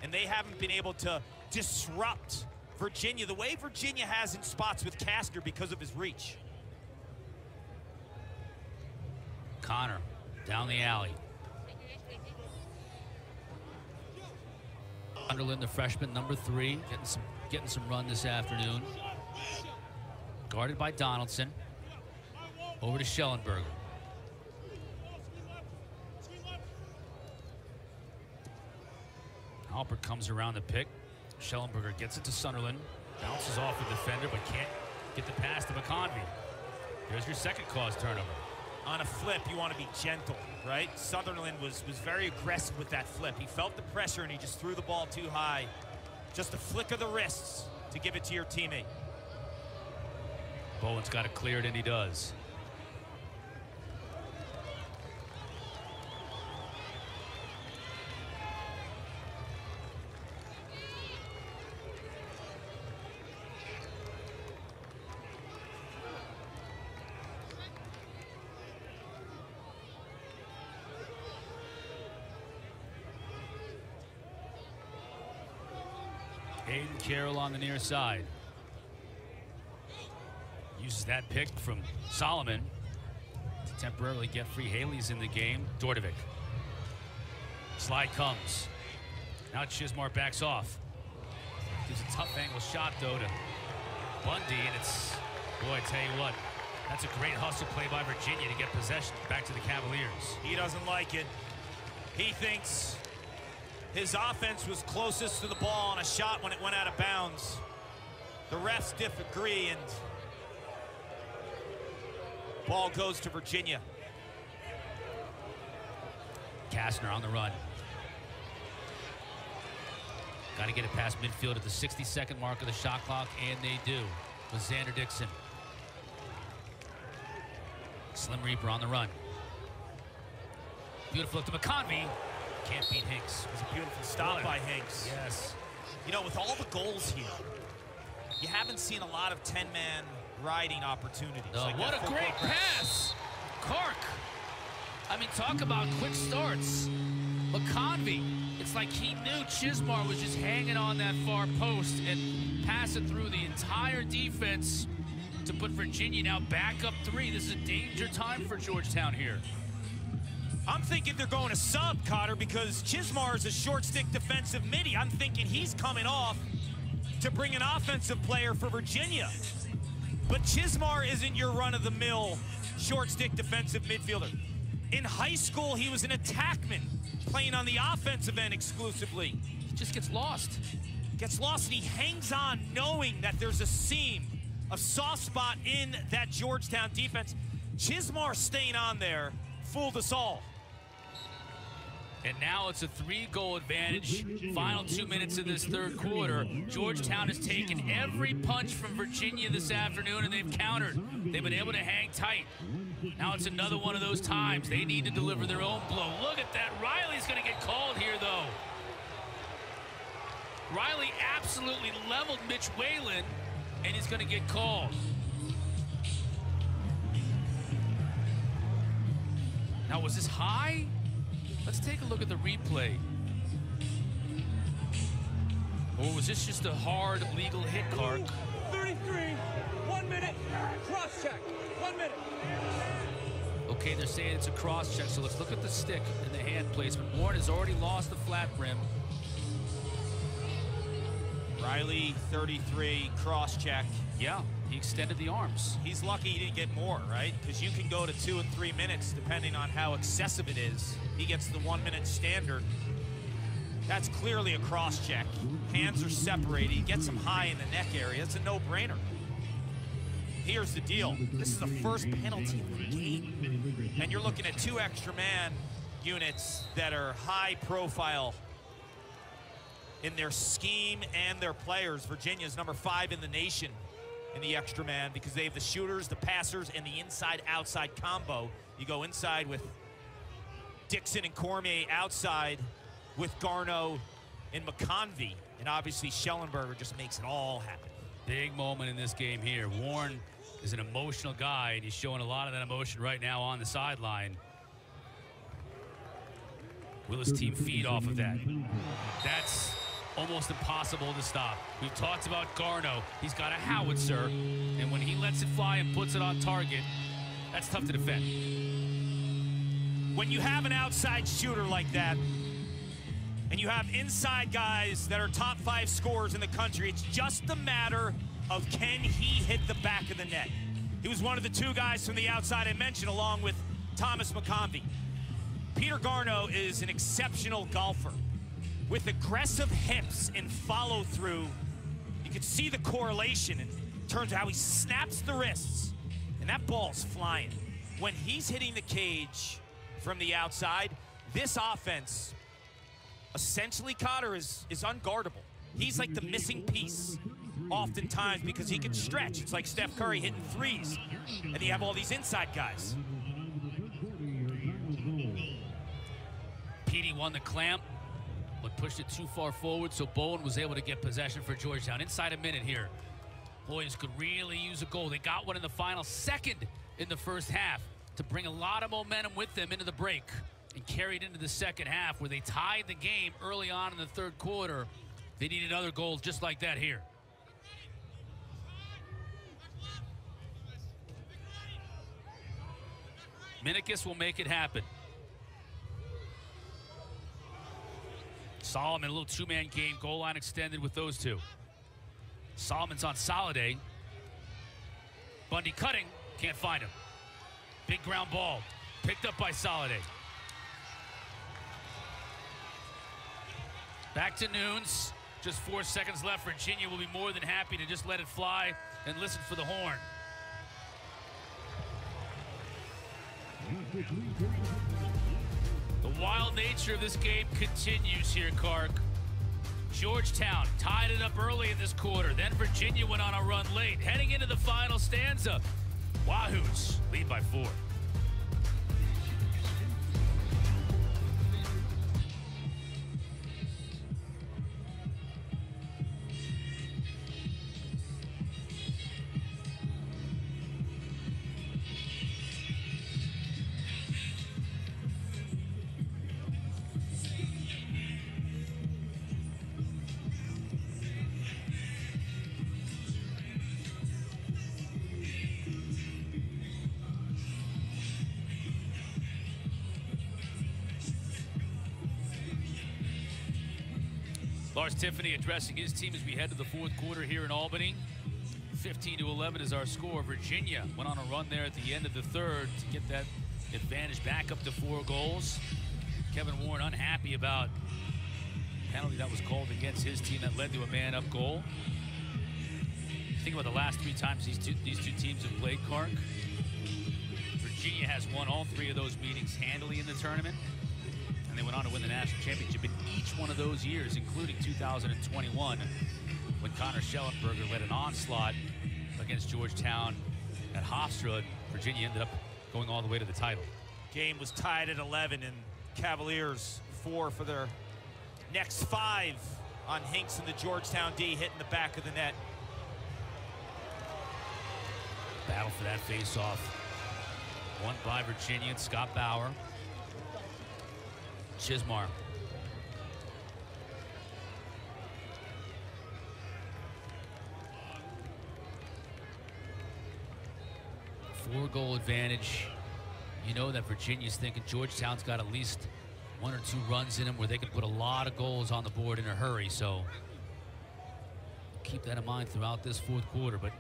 and they haven't been able to disrupt Virginia the way Virginia has in spots with Kastner because of his reach. Connor down the alley. Sunderland, the freshman, number 3, getting some run this afternoon. Guarded by Donaldson. Over to Schellenberger. Alpert comes around the pick. Schellenberger gets it to Sunderland. Bounces off the defender, but can't get the pass to McConvey. There's your second caused turnover. On a flip, you want to be gentle, right? Sunderland was very aggressive with that flip. He felt the pressure, and he just threw the ball too high. Just a flick of the wrists to give it to your teammate. Bowen's got it cleared, and he does. Hayden Carroll on the near side. Uses that pick from Solomon to temporarily get free. Haley's in the game. Dordovic. Slide comes. Now Chismar backs off. Gives a tough angle shot, though, to Bundy, and it's, boy, I tell you what, that's a great hustle play by Virginia to get possession back to the Cavaliers. He doesn't like it. He thinks his offense was closest to the ball on a shot when it went out of bounds. The refs disagree, and ball goes to Virginia. Kastner on the run. Got to get it past midfield at the 60-second mark of the shot clock, and they do with Xander Dixon. Slim Reaper on the run. Beautiful look to McConvey. Can't beat Hinks. It was a beautiful stop by Hinks. Yes. You know, with all the goals here, you haven't seen a lot of 10-man riding opportunities. Like what a great pass. Cork. I mean, talk about quick starts. McConvey, it's like he knew Chismar was just hanging on that far post and passing through the entire defense to put Virginia now back up 3. This is a danger time for Georgetown here. I'm thinking they're going to sub, Cotter, because Chismar is a short stick defensive midi. I'm thinking he's coming off to bring an offensive player for Virginia. But Chismar isn't your run-of-the-mill short stick defensive midfielder. In high school, he was an attackman, playing on the offensive end exclusively. He just gets lost. Gets lost, and he hangs on knowing that there's a seam, a soft spot in that Georgetown defense. Chismar staying on there fooled us all. And now it's a 3-goal advantage. Final 2 minutes of this third quarter. Georgetown has taken every punch from Virginia this afternoon, and they've countered. They've been able to hang tight. Now it's another one of those times. They need to deliver their own blow. Look at that. Riley's going to get called here, though. Riley absolutely leveled Mitch Whalen, and he's going to get called. Now, was this high? Let's take a look at the replay. Or was this just a hard legal hit, Clark? 33, 1 minute, cross check, 1 minute. Okay, they're saying it's a cross check, so let's look at the stick and the hand placement. Warren has already lost the flat brim. Riley, 33, cross check. Yeah, he extended the arms. He's lucky he didn't get more, right? Because you can go to 2 and 3 minutes depending on how excessive it is. He gets the 1 minute standard. That's clearly a cross check. Hands are separated. He gets him high in the neck area. It's a no-brainer. Here's the deal. This is the first penalty of the game. And you're looking at 2 extra man units that are high profile in their scheme and their players. Virginia's number 5 in the nation in the extra man because they have the shooters, the passers, and the inside-outside combo. You go inside with Dixon and Cormier, outside with Garneau and McConvey. And obviously Schellenberger just makes it all happen. Big moment in this game here. Warren is an emotional guy, and he's showing a lot of that emotion right now on the sideline. Will his team feed off of that? That's almost impossible to stop. We've talked about Garneau. He's got a howitzer, and when he lets it fly and puts it on target, that's tough to defend. When you have an outside shooter like that, and you have inside guys that are top 5 scorers in the country, it's just a matter of can he hit the back of the net. He was one of the 2 guys from the outside I mentioned, along with Thomas McConvey. Peter Garneau is an exceptional golfer with aggressive hips and follow through. You can see the correlation in terms of how he snaps the wrists, and that ball's flying. When he's hitting the cage from the outside, this offense, essentially, Cotter, is unguardable. He's like the missing piece oftentimes because he can stretch. It's like Steph Curry hitting threes, and you have all these inside guys. Petey won the clamp, but pushed it too far forward, so Bowen was able to get possession for Georgetown. Inside a minute here. Boys could really use a goal. They got one in the final second in the first half to bring a lot of momentum with them into the break and carried into the second half where they tied the game early on in the third quarter. They needed other goals just like that here. Minikis will make it happen. Solomon, a little 2-man game, goal line extended with those 2. Solomon's on Soliday. Bundy cutting, can't find him. Big ground ball, picked up by Soliday. Back to Nunes, just 4 seconds left. Virginia will be more than happy to just let it fly and listen for the horn. The wild nature of this game continues here, Clark. Georgetown tied it up early in this quarter. Then Virginia went on a run late. Heading into the final stanza, Wahoos lead by 4. Lars Tiffany addressing his team as we head to the fourth quarter here in Albany. 15-11 is our score. Virginia went on a run there at the end of the third to get that advantage back up to 4 goals. Kevin Warren unhappy about the penalty that was called against his team that led to a man-up goal. Think about the last 3 times these two teams have played, Clark. Virginia has won all 3 of those meetings handily in the tournament. And and they went on to win the national championship in each one of those years, including 2021, when Connor Schellenberger led an onslaught against Georgetown at Hofstra. Virginia ended up going all the way to the title. Game was tied at 11, and Cavaliers 4 for their next 5 on Hinks and the Georgetown D hitting the back of the net. Battle for that face-off. Won by Virginia and Scott Bauer. Chismar. Four-goal advantage. You know that Virginia's thinking Georgetown's got at least 1 or 2 runs in them where they can put a lot of goals on the board in a hurry. So keep that in mind throughout this fourth quarter. But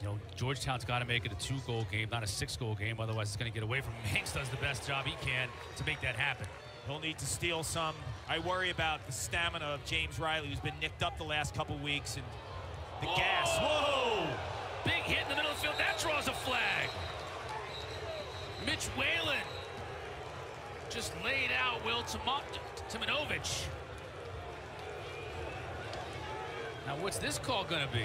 you know, Georgetown's got to make it a 2-goal game, not a 6-goal game. Otherwise, it's going to get away from him. Hinks does the best job he can to make that happen. He'll need to steal some. I worry about the stamina of James Riley, who's been nicked up the last couple weeks, and the gas. Whoa! Big hit in the middle of the field. That draws a flag. Mitch Whalen just laid out Will Timonovich. Now, what's this call going to be?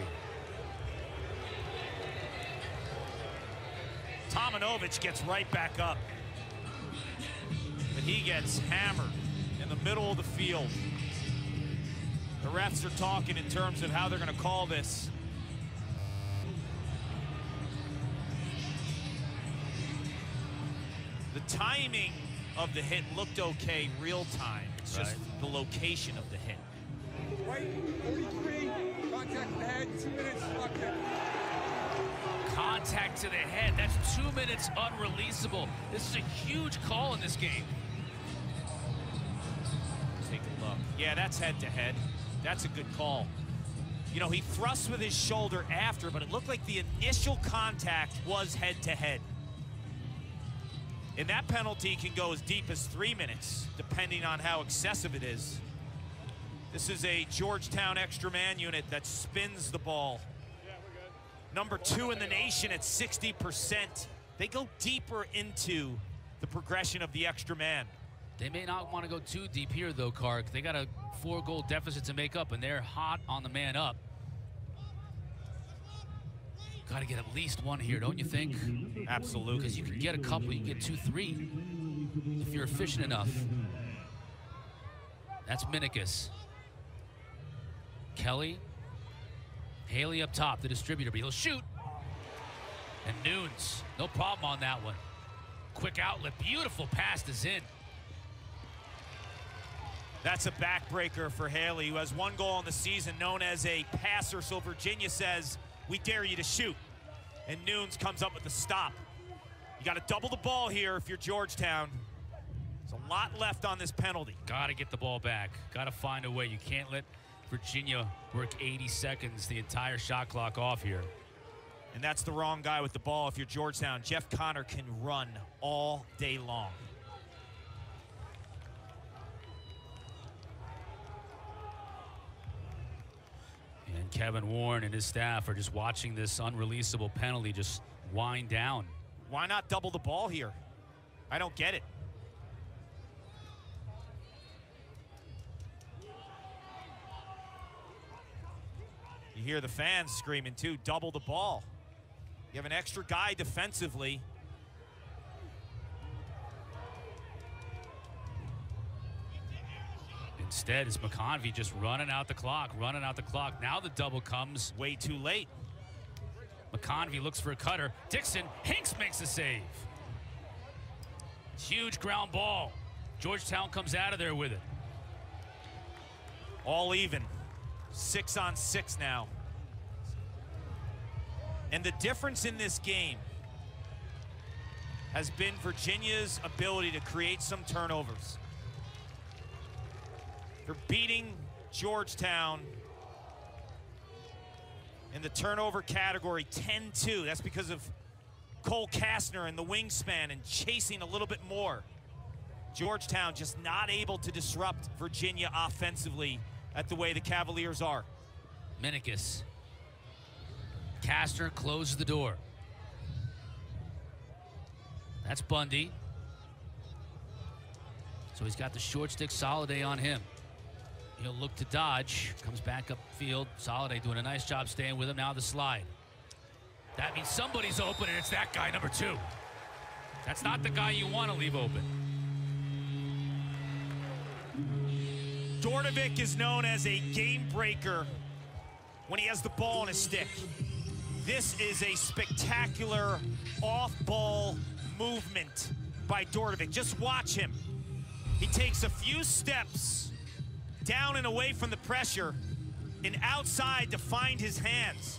Timonovich gets right back up, but he gets hammered in the middle of the field. The refs are talking in terms of how they're going to call this. The timing of the hit looked okay real time. It's just the location of the hit. Right, 43, contact the head, 2 minutes, lock head. Contact to the head. That's 2 minutes unreleasable. This is a huge call in this game. Take a look. Yeah, that's head to head. That's a good call. You know, he thrusts with his shoulder after, but it looked like the initial contact was head to head. And that penalty can go as deep as 3 minutes, depending on how excessive it is. This is a Georgetown extra man unit that spins the ball. Number 2 in the nation at 60%. They go deeper into the progression of the extra man. They may not want to go too deep here, though, Kark. They got a 4-goal deficit to make up, and they're hot on the man up. Got to get at least 1 here, don't you think? Absolutely. Because you can get a couple, you can get 2, 3 if you're efficient enough. That's Minikis. Kelly. Haley up top, the distributor, but he'll shoot. And Nunes, no problem on that one. Quick outlet, beautiful pass to Zinn. That's a backbreaker for Haley, who has 1 goal in the season, known as a passer. So Virginia says, we dare you to shoot. And Nunes comes up with the stop. You got to double the ball here if you're Georgetown. There's a lot left on this penalty. Got to get the ball back. Got to find a way. You can't let Virginia work 80 seconds, the entire shot clock off here. And that's the wrong guy with the ball if you're Georgetown. Jeff Connor can run all day long. And Kevin Warren and his staff are just watching this unreleasable penalty just wind down. Why not double the ball here? I don't get it. You hear the fans screaming too, double the ball. You have an extra guy defensively. Instead, it's McConvey just running out the clock. Now the double comes. Way too late. McConvey looks for a cutter. Dixon, Hinks makes the save. Huge ground ball. Georgetown comes out of there with it. All even. 6 on 6 now. And the difference in this game has been Virginia's ability to create some turnovers. They're beating Georgetown in the turnover category 10-2. That's because of Cole Kastner and the wingspan and chasing a little bit more. Georgetown just not able to disrupt Virginia offensively at the way the Cavaliers are. Minikis. Kastner closes the door. That's Bundy. So he's got the short stick, Soliday on him. He'll look to dodge, comes back upfield. Soliday doing a nice job staying with him. Now the slide. That means somebody's open, and it's that guy, number 2. That's not the guy you want to leave open. Dordovic is known as a game breaker when he has the ball on his stick. This is a spectacular off-ball movement by Dordovic. Just watch him. He takes a few steps down and away from the pressure and outside to find his hands.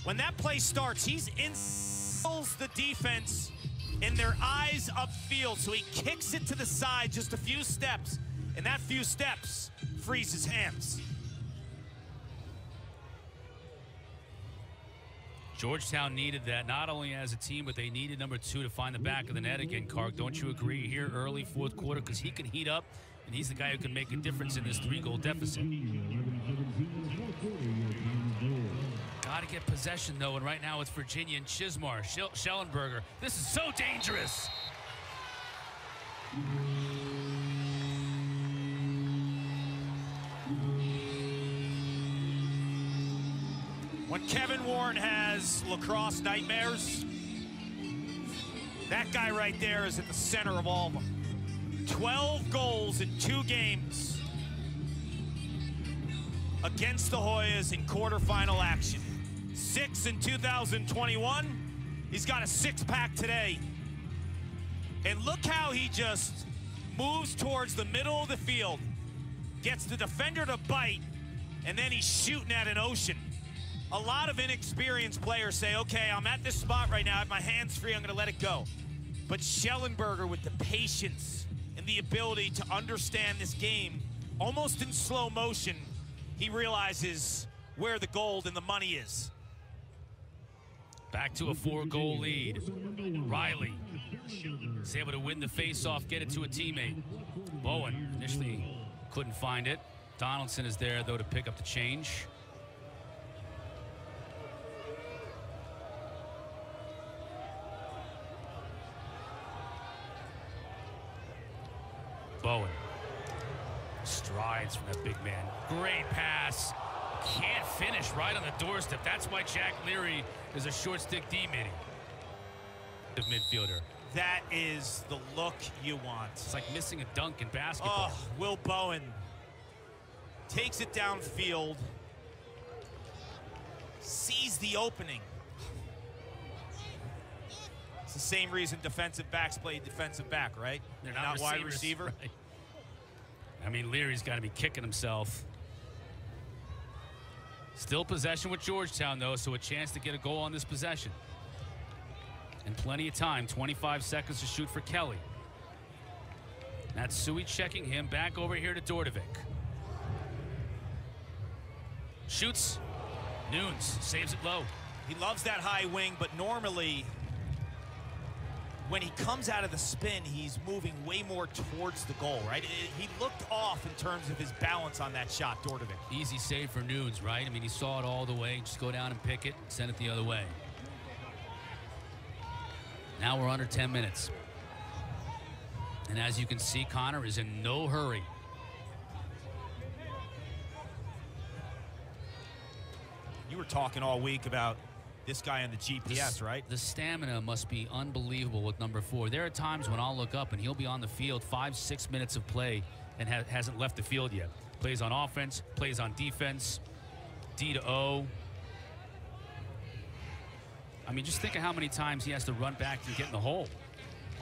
When that play starts, he's in the defense and their eyes upfield, so he kicks it to the side just a few steps, and that few steps frees his hands. Georgetown needed that, not only as a team, but they needed number 2 to find the back of the net again, Kark. Don't you agree here early fourth quarter? Because he can heat up, and he's the guy who can make a difference in this 3-goal deficit. Got to get possession, though, and right now it's Virginia and Chismar. Schellenberger. This is so dangerous. When Kevin Warren has lacrosse nightmares, that guy right there is at the center of all of them. 12 goals in 2 games against the Hoyas in quarterfinal action. 6 in 2021. He's got a 6-pack today. And look how he just moves towards the middle of the field, gets the defender to bite, and then he's shooting at an ocean. A lot of inexperienced players say, okay, I'm at this spot right now, I have my hands free, I'm gonna let it go. But Schellenberger, with the patience and the ability to understand this game, almost in slow motion, he realizes where the gold and the money is. Back to a 4-goal lead. Riley is able to win the face-off, get it to a teammate. Bowen initially couldn't find it. Donaldson is there, though, to pick up the change. Bowen strides from that big man. Great pass. Can't finish right on the doorstep. That's why Jack Leary is a short stick D-midi. The midfielder. That is the look you want. It's like missing a dunk in basketball. Oh, Will Bowen takes it downfield, sees the opening. It's the same reason defensive backs play defensive back, right? They're not wide receiver. Right. I mean, Leary's got to be kicking himself. Still possession with Georgetown, though, so a chance to get a goal on this possession. And plenty of time, 25 seconds to shoot for Kelly. Natsui checking him back over here to Dordovic. Shoots. Nunes saves it low. He loves that high wing, but normally when he comes out of the spin, he's moving way more towards the goal, right? He looked off in terms of his balance on that shot, Dordovic. Easy save for Nunes, right? I mean, he saw it all the way. Just go down and pick it, send it the other way. Now we're under 10 minutes. And as you can see, Connor is in no hurry. You were talking all week about this guy on the GPS, right? The stamina must be unbelievable with number 4. There are times when I'll look up and he'll be on the field 5-6 minutes of play and hasn't left the field yet. Plays on offense, plays on defense, D to O. I mean, just think of how many times he has to run back and get in the hole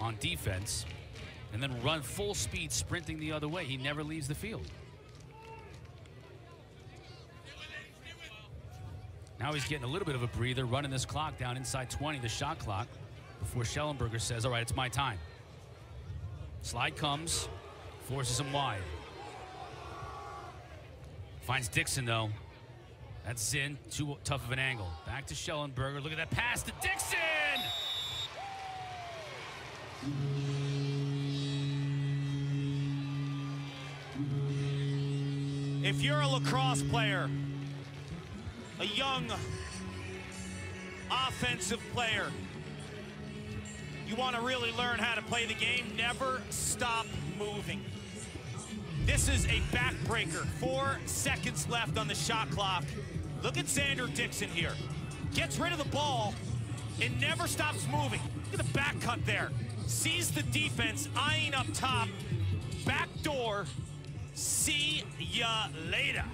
on defense and then run full speed sprinting the other way. He never leaves the field. Now he's getting a little bit of a breather, running this clock down inside 20, the shot clock, before Schellenberger says, all right, it's my time. Slide comes, forces him wide. Finds Dixon, though. That's Zinn, too tough of an angle. Back to Schellenberger. Look at that pass to Dixon! If you're a lacrosse player, a young offensive player, you want to really learn how to play the game, never stop moving. This is a backbreaker. 4 seconds left on the shot clock. Look at Xander Dixon here. Gets rid of the ball and never stops moving. Look at the back cut there. Sees the defense eyeing up top. Backdoor. See ya later.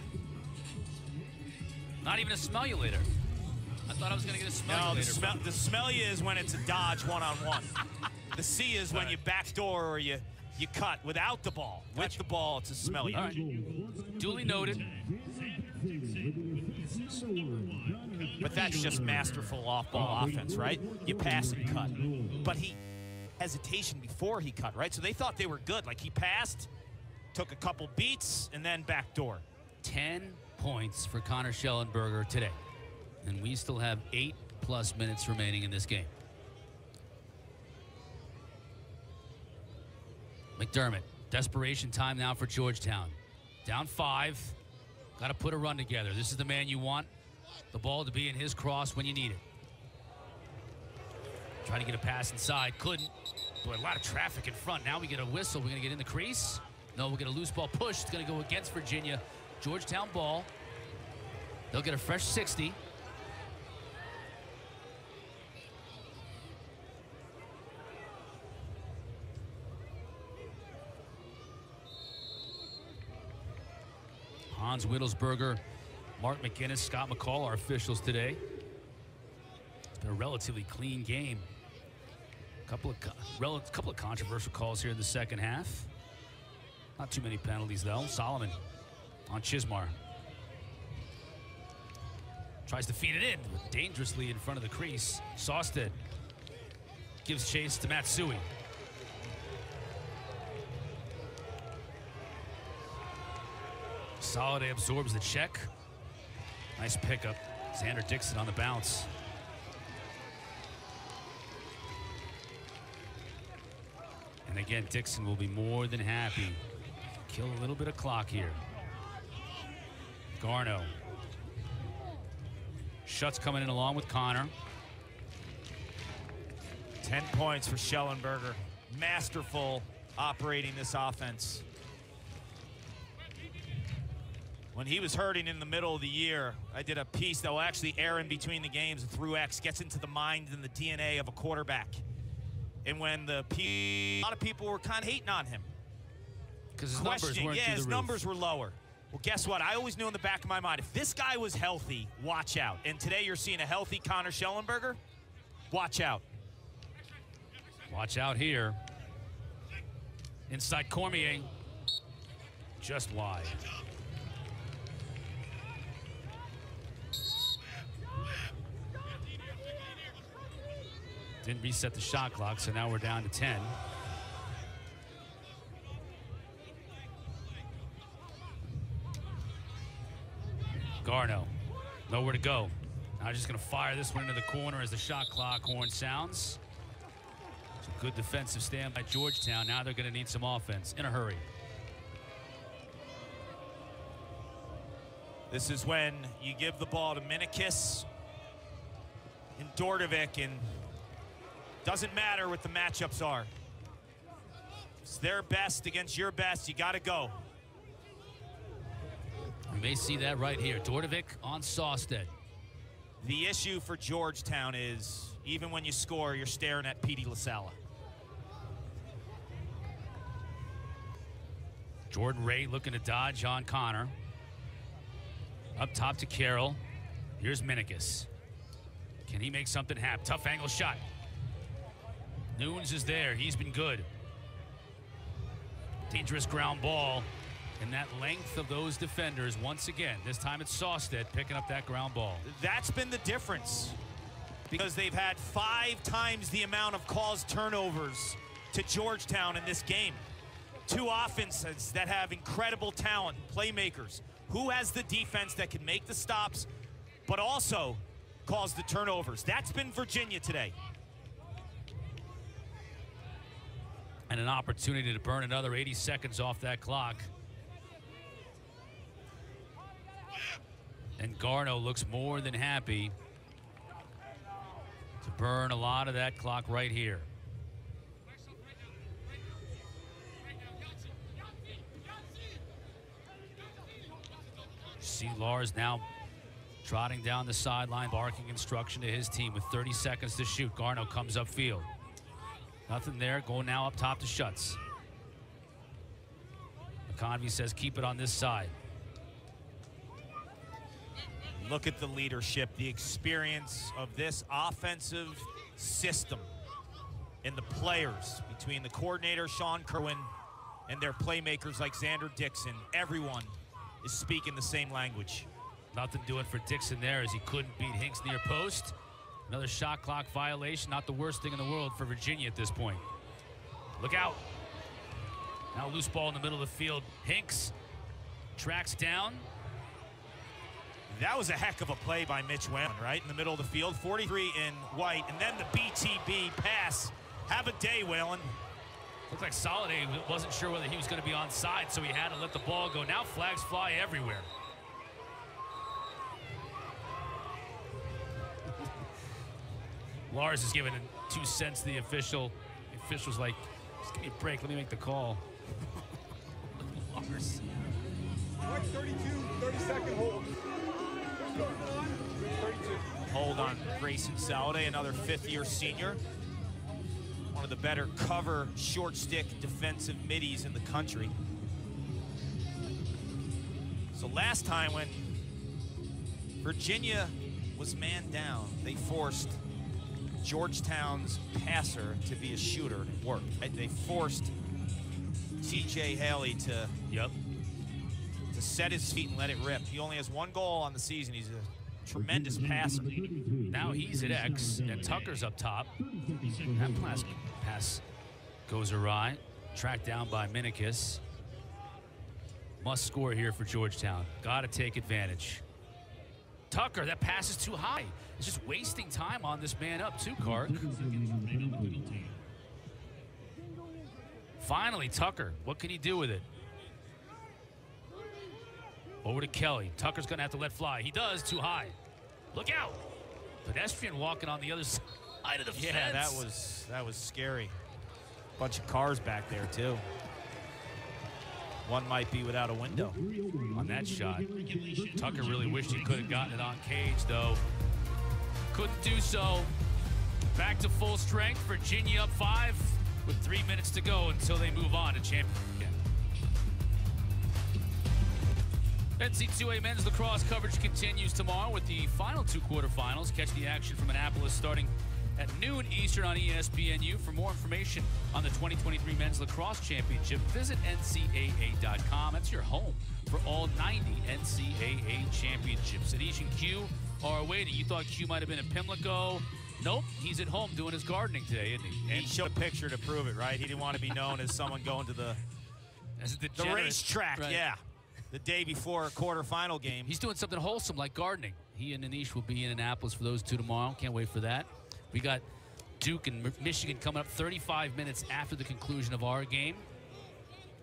Not even a smell you later. I thought I was going to get a smell you later. The smell you is when it's a dodge one-on-one. The C is when you backdoor or you cut without the ball. With the ball, it's a smell you. All right. Duly noted. But that's just masterful off-ball offense, right? You pass and cut. But he hesitation before he cut, right? So they thought they were good. Like he passed, took a couple beats, and then backdoor. 10 points for Connor Schellenberger today. And we still have 8+ minutes remaining in this game. McDermott, desperation time now for Georgetown. Down 5, got to put a run together. This is the man you want the ball to be in his cross when you need it. Trying to get a pass inside, couldn't. Boy, a lot of traffic in front. Now we get a whistle. We're going to get in the crease. No, we'll get a loose ball push. It's going to go against Virginia. Georgetown ball. They'll get a fresh 60. Hans Wittelsberger, Mark McGinnis, Scott McCall, our officials today. It's been a relatively clean game. Couple of controversial calls here in the second half. Not too many penalties, though. Solomon on Chismar. Tries to feed it in, dangerously in front of the crease. Sawstead gives chase to Matsui. Soliday absorbs the check. Nice pickup. Xander Dixon on the bounce. And again, Dixon will be more than happy. Kill a little bit of clock here. Garno. Schutt's coming in along with Connor. 10 points for Schellenberger. Masterful operating this offense. When he was hurting in the middle of the year, I did a piece that will actually air in between the games. Through X gets into the mind and the DNA of a quarterback. And when a lot of people were kind of hating on him. Because his numbers weren't through the roof. His numbers were lower. Well, guess what? I always knew in the back of my mind, if this guy was healthy, watch out. And today you're seeing a healthy Connor Schellenberger, watch out. Watch out here. Inside Cormier. Just wide. Didn't reset the shot clock, so now we're down to 10. Garno, nowhere to go. Now just gonna fire this one into the corner as the shot clock horn sounds. It's a good defensive stand by Georgetown. Now they're gonna need some offense in a hurry. This is when you give the ball to Minikis and Dordovic, and doesn't matter what the matchups are. It's their best against your best. You got to go. We may see that right here. Dordovic on Sawstead. The issue for Georgetown is even when you score, you're staring at Petey LaSalla. Jordan Ray looking to dodge on Connor. Up top to Carroll. Here's Minikis. Can he make something happen? Tough angle shot. Nunes is there. He's been good. Dangerous ground ball. And that length of those defenders, once again, this time it's Sawstead picking up that ground ball. That's been the difference, because they've had 5 times the amount of caused turnovers to Georgetown in this game. 2 offenses that have incredible talent, playmakers. Who has the defense that can make the stops, but also cause the turnovers? That's been Virginia today. And an opportunity to burn another 80 seconds off that clock. And Garno looks more than happy to burn a lot of that clock right here. see Lars now trotting down the sideline, barking instruction to his team with 30 seconds to shoot. Garno comes upfield. Nothing there. Going now up top to Schutz. McConvey says keep it on this side. Look at the leadership, the experience of this offensive system and the players between the coordinator, Sean Kerwin, and their playmakers like Xander Dixon. Everyone is speaking the same language. Nothing doing for Dixon there as he couldn't beat Hinks near post. Another shot clock violation, not the worst thing in the world for Virginia at this point. Look out. Now loose ball in the middle of the field. Hinks tracks down. That was a heck of a play by Mitch Whalen, right? In the middle of the field, 43 in white, and then the BTB pass. Have a day, Whalen. Looked like Soliday wasn't sure whether he was going to be onside, so he had to let the ball go. Now flags fly everywhere. Lars is giving 2 cents to the official. The official's like, just give me a break, let me make the call. Lars. 32, 30-second hold. Hold on Grayson Soliday, another fifth-year senior. One of the better cover short stick defensive middies in the country. So last time when Virginia was man down, they forced Georgetown's passer to be a shooter, and it worked. They forced TJ Haley to set his feet and let it rip. He only has 1 goal on the season. He's a tremendous passer. Now he's at X, and Tucker's up top. That pass goes awry. Tracked down by Minikis. Must score here for Georgetown. Got to take advantage. Tucker, that pass is too high. It's just wasting time on this man up too, Kark. Finally, Tucker. What can he do with it? Over to Kelly. Tucker's going to have to let fly. He does, too high. Look out. Pedestrian walking on the other side of the fence. Yeah, that was scary. Bunch of cars back there, too. One might be without a window. On that shot. Tucker really wished he could have gotten it on cage, though. Couldn't do so. Back to full strength. Virginia up 5 with 3 minutes to go until they move on to championship. NCAA men's lacrosse coverage continues tomorrow with the final 2 quarterfinals. Catch the action from Annapolis starting at noon Eastern on ESPNU. For more information on the 2023 Men's Lacrosse Championship, visit NCAA.com. That's your home for all 90 NCAA championships. Adhesion Q are waiting. You thought Q might have been in Pimlico. Nope, he's at home doing his gardening today, isn't he? And he showed a picture to prove it, right? He didn't want to be known as someone going to the racetrack, right. Yeah. The day before a quarterfinal game. He's doing something wholesome like gardening. He and Anish will be in Annapolis for those 2 tomorrow. Can't wait for that. We got Duke and Michigan coming up 35 minutes after the conclusion of our game.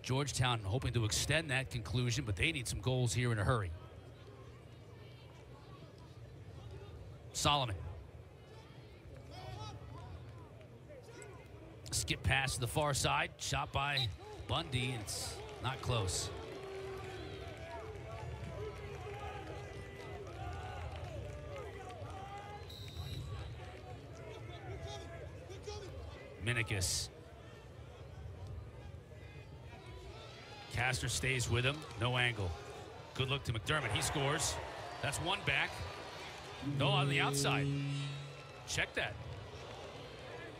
Georgetown hoping to extend that conclusion, but they need some goals here in a hurry. Solomon. Skip pass to the far side. Shot by Bundy, and it's not close. Minikis. Castor stays with him. No angle. Good look to McDermott. He scores. That's 1 back. No, on the outside. Check that.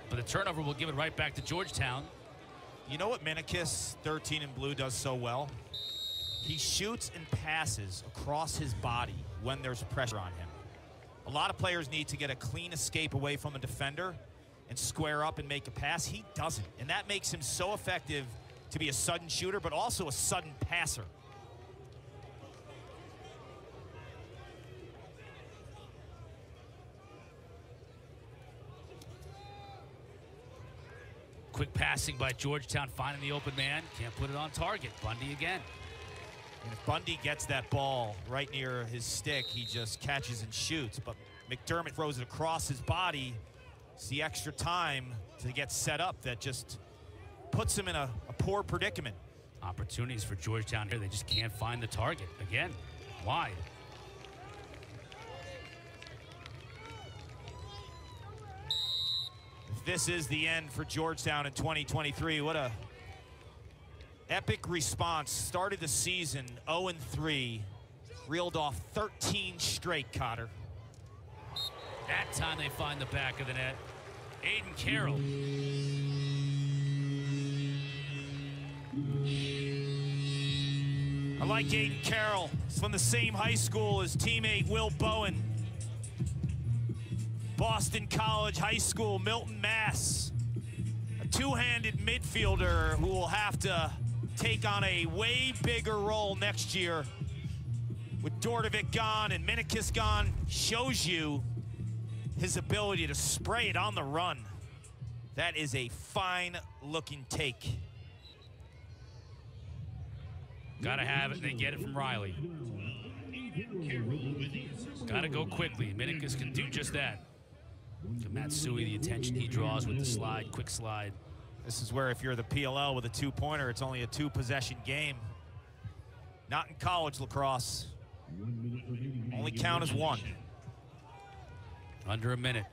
But the turnover will give it right back to Georgetown. You know what Minikis, 13 in blue, does so well? He shoots and passes across his body when there's pressure on him. A lot of players need to get a clean escape away from a defender and square up and make a pass. He doesn't, and that makes him so effective to be a sudden shooter, but also a sudden passer. Quick passing by Georgetown, finding the open man. Can't put it on target. Bundy again. And if Bundy gets that ball right near his stick, he just catches and shoots. But McDermott throws it across his body. It's the extra time to get set up that just puts him in a poor predicament. Opportunities for Georgetown here. They just can't find the target. Again, Wide. If this is the end for Georgetown in 2023, what a epic response. Started the season 0-3, reeled off 13 straight, Cotter. That time they find the back of the net. Aiden Carroll. I like Aiden Carroll. He's from the same high school as teammate Will Bowen. Boston College High School, Milton, Mass. A two-handed midfielder who will have to take on a way bigger role next year. With Dordovic gone and Minikis gone, shows you his ability to spray it on the run. That is a fine-looking take. Gotta have it, they get it from Riley. Gotta go quickly. Minikis can do just that. To Matsui, the attention he draws with the slide, quick slide. This is where if you're the PLL with a two-pointer, it's only a two-possession game. Not in college lacrosse. Only count as one. Under a minute.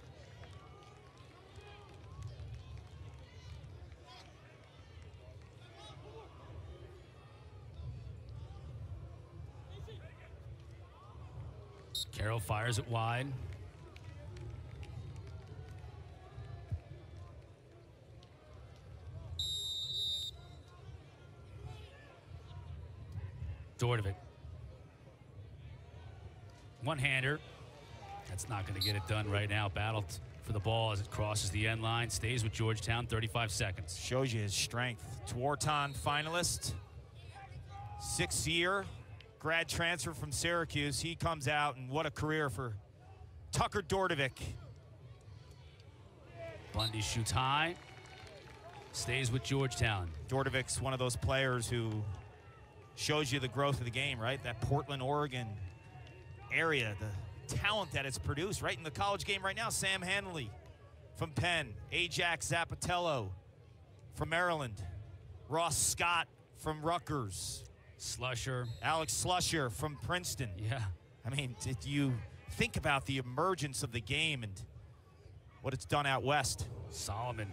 Carroll fires it wide. Dordovic. One-hander. That's not going to get it done right now. Battled for the ball as it crosses the end line. Stays with Georgetown, 35 seconds. Shows you his strength. Twarton finalist. 6th year. Grad transfer from Syracuse. He comes out, and what a career for Tucker Dordovic. Bundy shoots high. Stays with Georgetown. Dordovic's one of those players who shows you the growth of the game, right? That Portland, Oregon area, the talent that it's produced right in the college game right now. Sam Hanley from Penn, Ajax Zapatello from Maryland, Ross Scott from Rutgers, Slusher. Alex Slusher from Princeton. Yeah. I mean, did you think about the emergence of the game and what it's done out west? Solomon.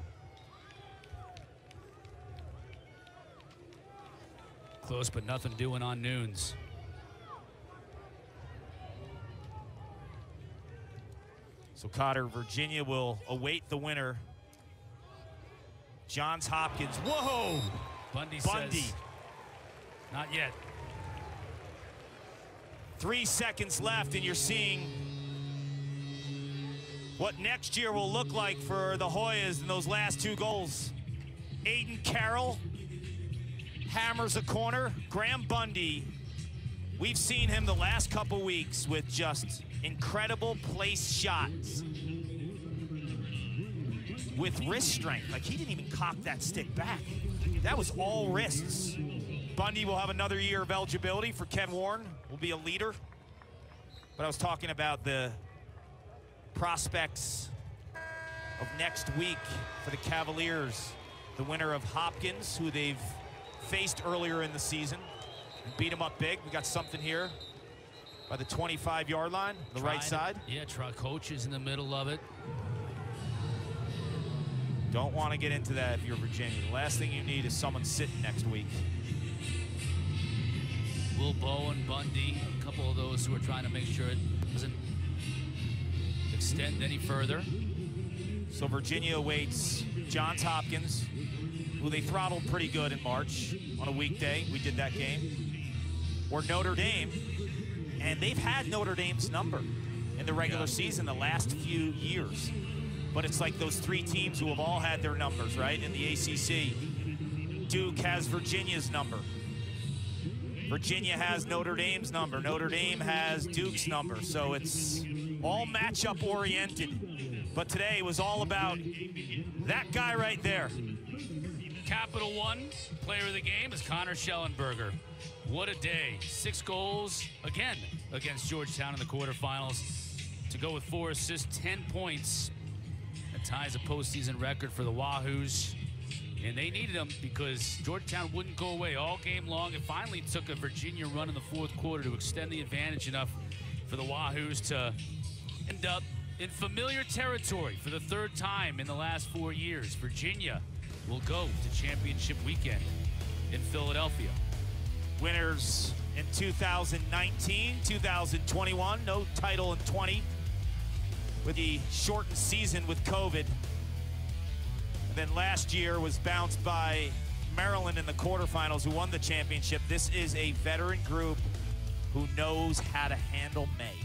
Close, but nothing doing on Noons. So Cotter, Virginia will await the winner. Johns Hopkins. Whoa! Bundy. Says, not yet. 3 seconds left, and you're seeing what next year will look like for the Hoyas in those last 2 goals. Aiden Carroll hammers a corner. Graham Bundy, we've seen him the last couple weeks with just incredible place shots with wrist strength. Like, he didn't even cock that stick back. That was all wrists. Bundy will have another year of eligibility for Ken Warren, will be a leader. But I was talking about the prospects of next week for the Cavaliers. The winner of Hopkins, who they've faced earlier in the season, and beat him up big. We got something here by the 25-yard line, the right side. Yeah, coach is in the middle of it. Don't want to get into that if you're Virginia. The last thing you need is someone sitting next week. Will Bowen, Bundy, a couple of those who are trying to make sure it doesn't extend any further. So Virginia awaits Johns Hopkins, who they throttled pretty good in March on a weekday. We did that game. Or Notre Dame, and they've had Notre Dame's number in the regular season the last few years. But it's like those 3 teams who have all had their numbers, right, in the ACC. Duke has Virginia's number. Virginia has Notre Dame's number. Notre Dame has Duke's number. So it's all matchup oriented. But today was all about that guy right there. Capital One player of the game is Connor Schellenberger. What a day. 6 goals again against Georgetown in the quarterfinals. To go with 4 assists, 10 points. That ties a postseason record for the Wahoos. And they needed them because Georgetown wouldn't go away all game long. It finally took a Virginia run in the fourth quarter to extend the advantage enough for the Wahoos to end up in familiar territory for the third time in the last 4 years. Virginia will go to championship weekend in Philadelphia. Winners in 2019, 2021, no title in 20 with the shortened season with COVID. And then last year was bounced by Maryland in the quarterfinals, who won the championship. This is a veteran group who knows how to handle May.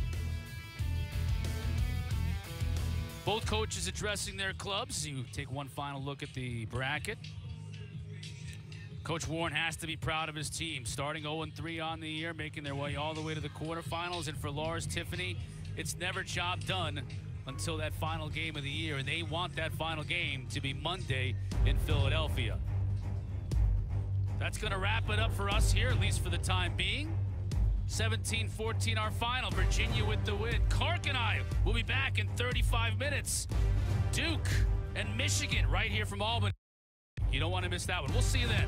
Both coaches addressing their clubs. You take one final look at the bracket. Coach Warren has to be proud of his team, starting 0-3 on the year, making their way all the way to the quarterfinals. And for Lars Tiffany, it's never job done until that final game of the year, and they want that final game to be Monday in Philadelphia. That's going to wrap it up for us here, at least for the time being. 17-14 our final. Virginia with the win. Clark and I will be back in 35 minutes. Duke and Michigan right here from Albany. You don't want to miss that one. We'll see you then.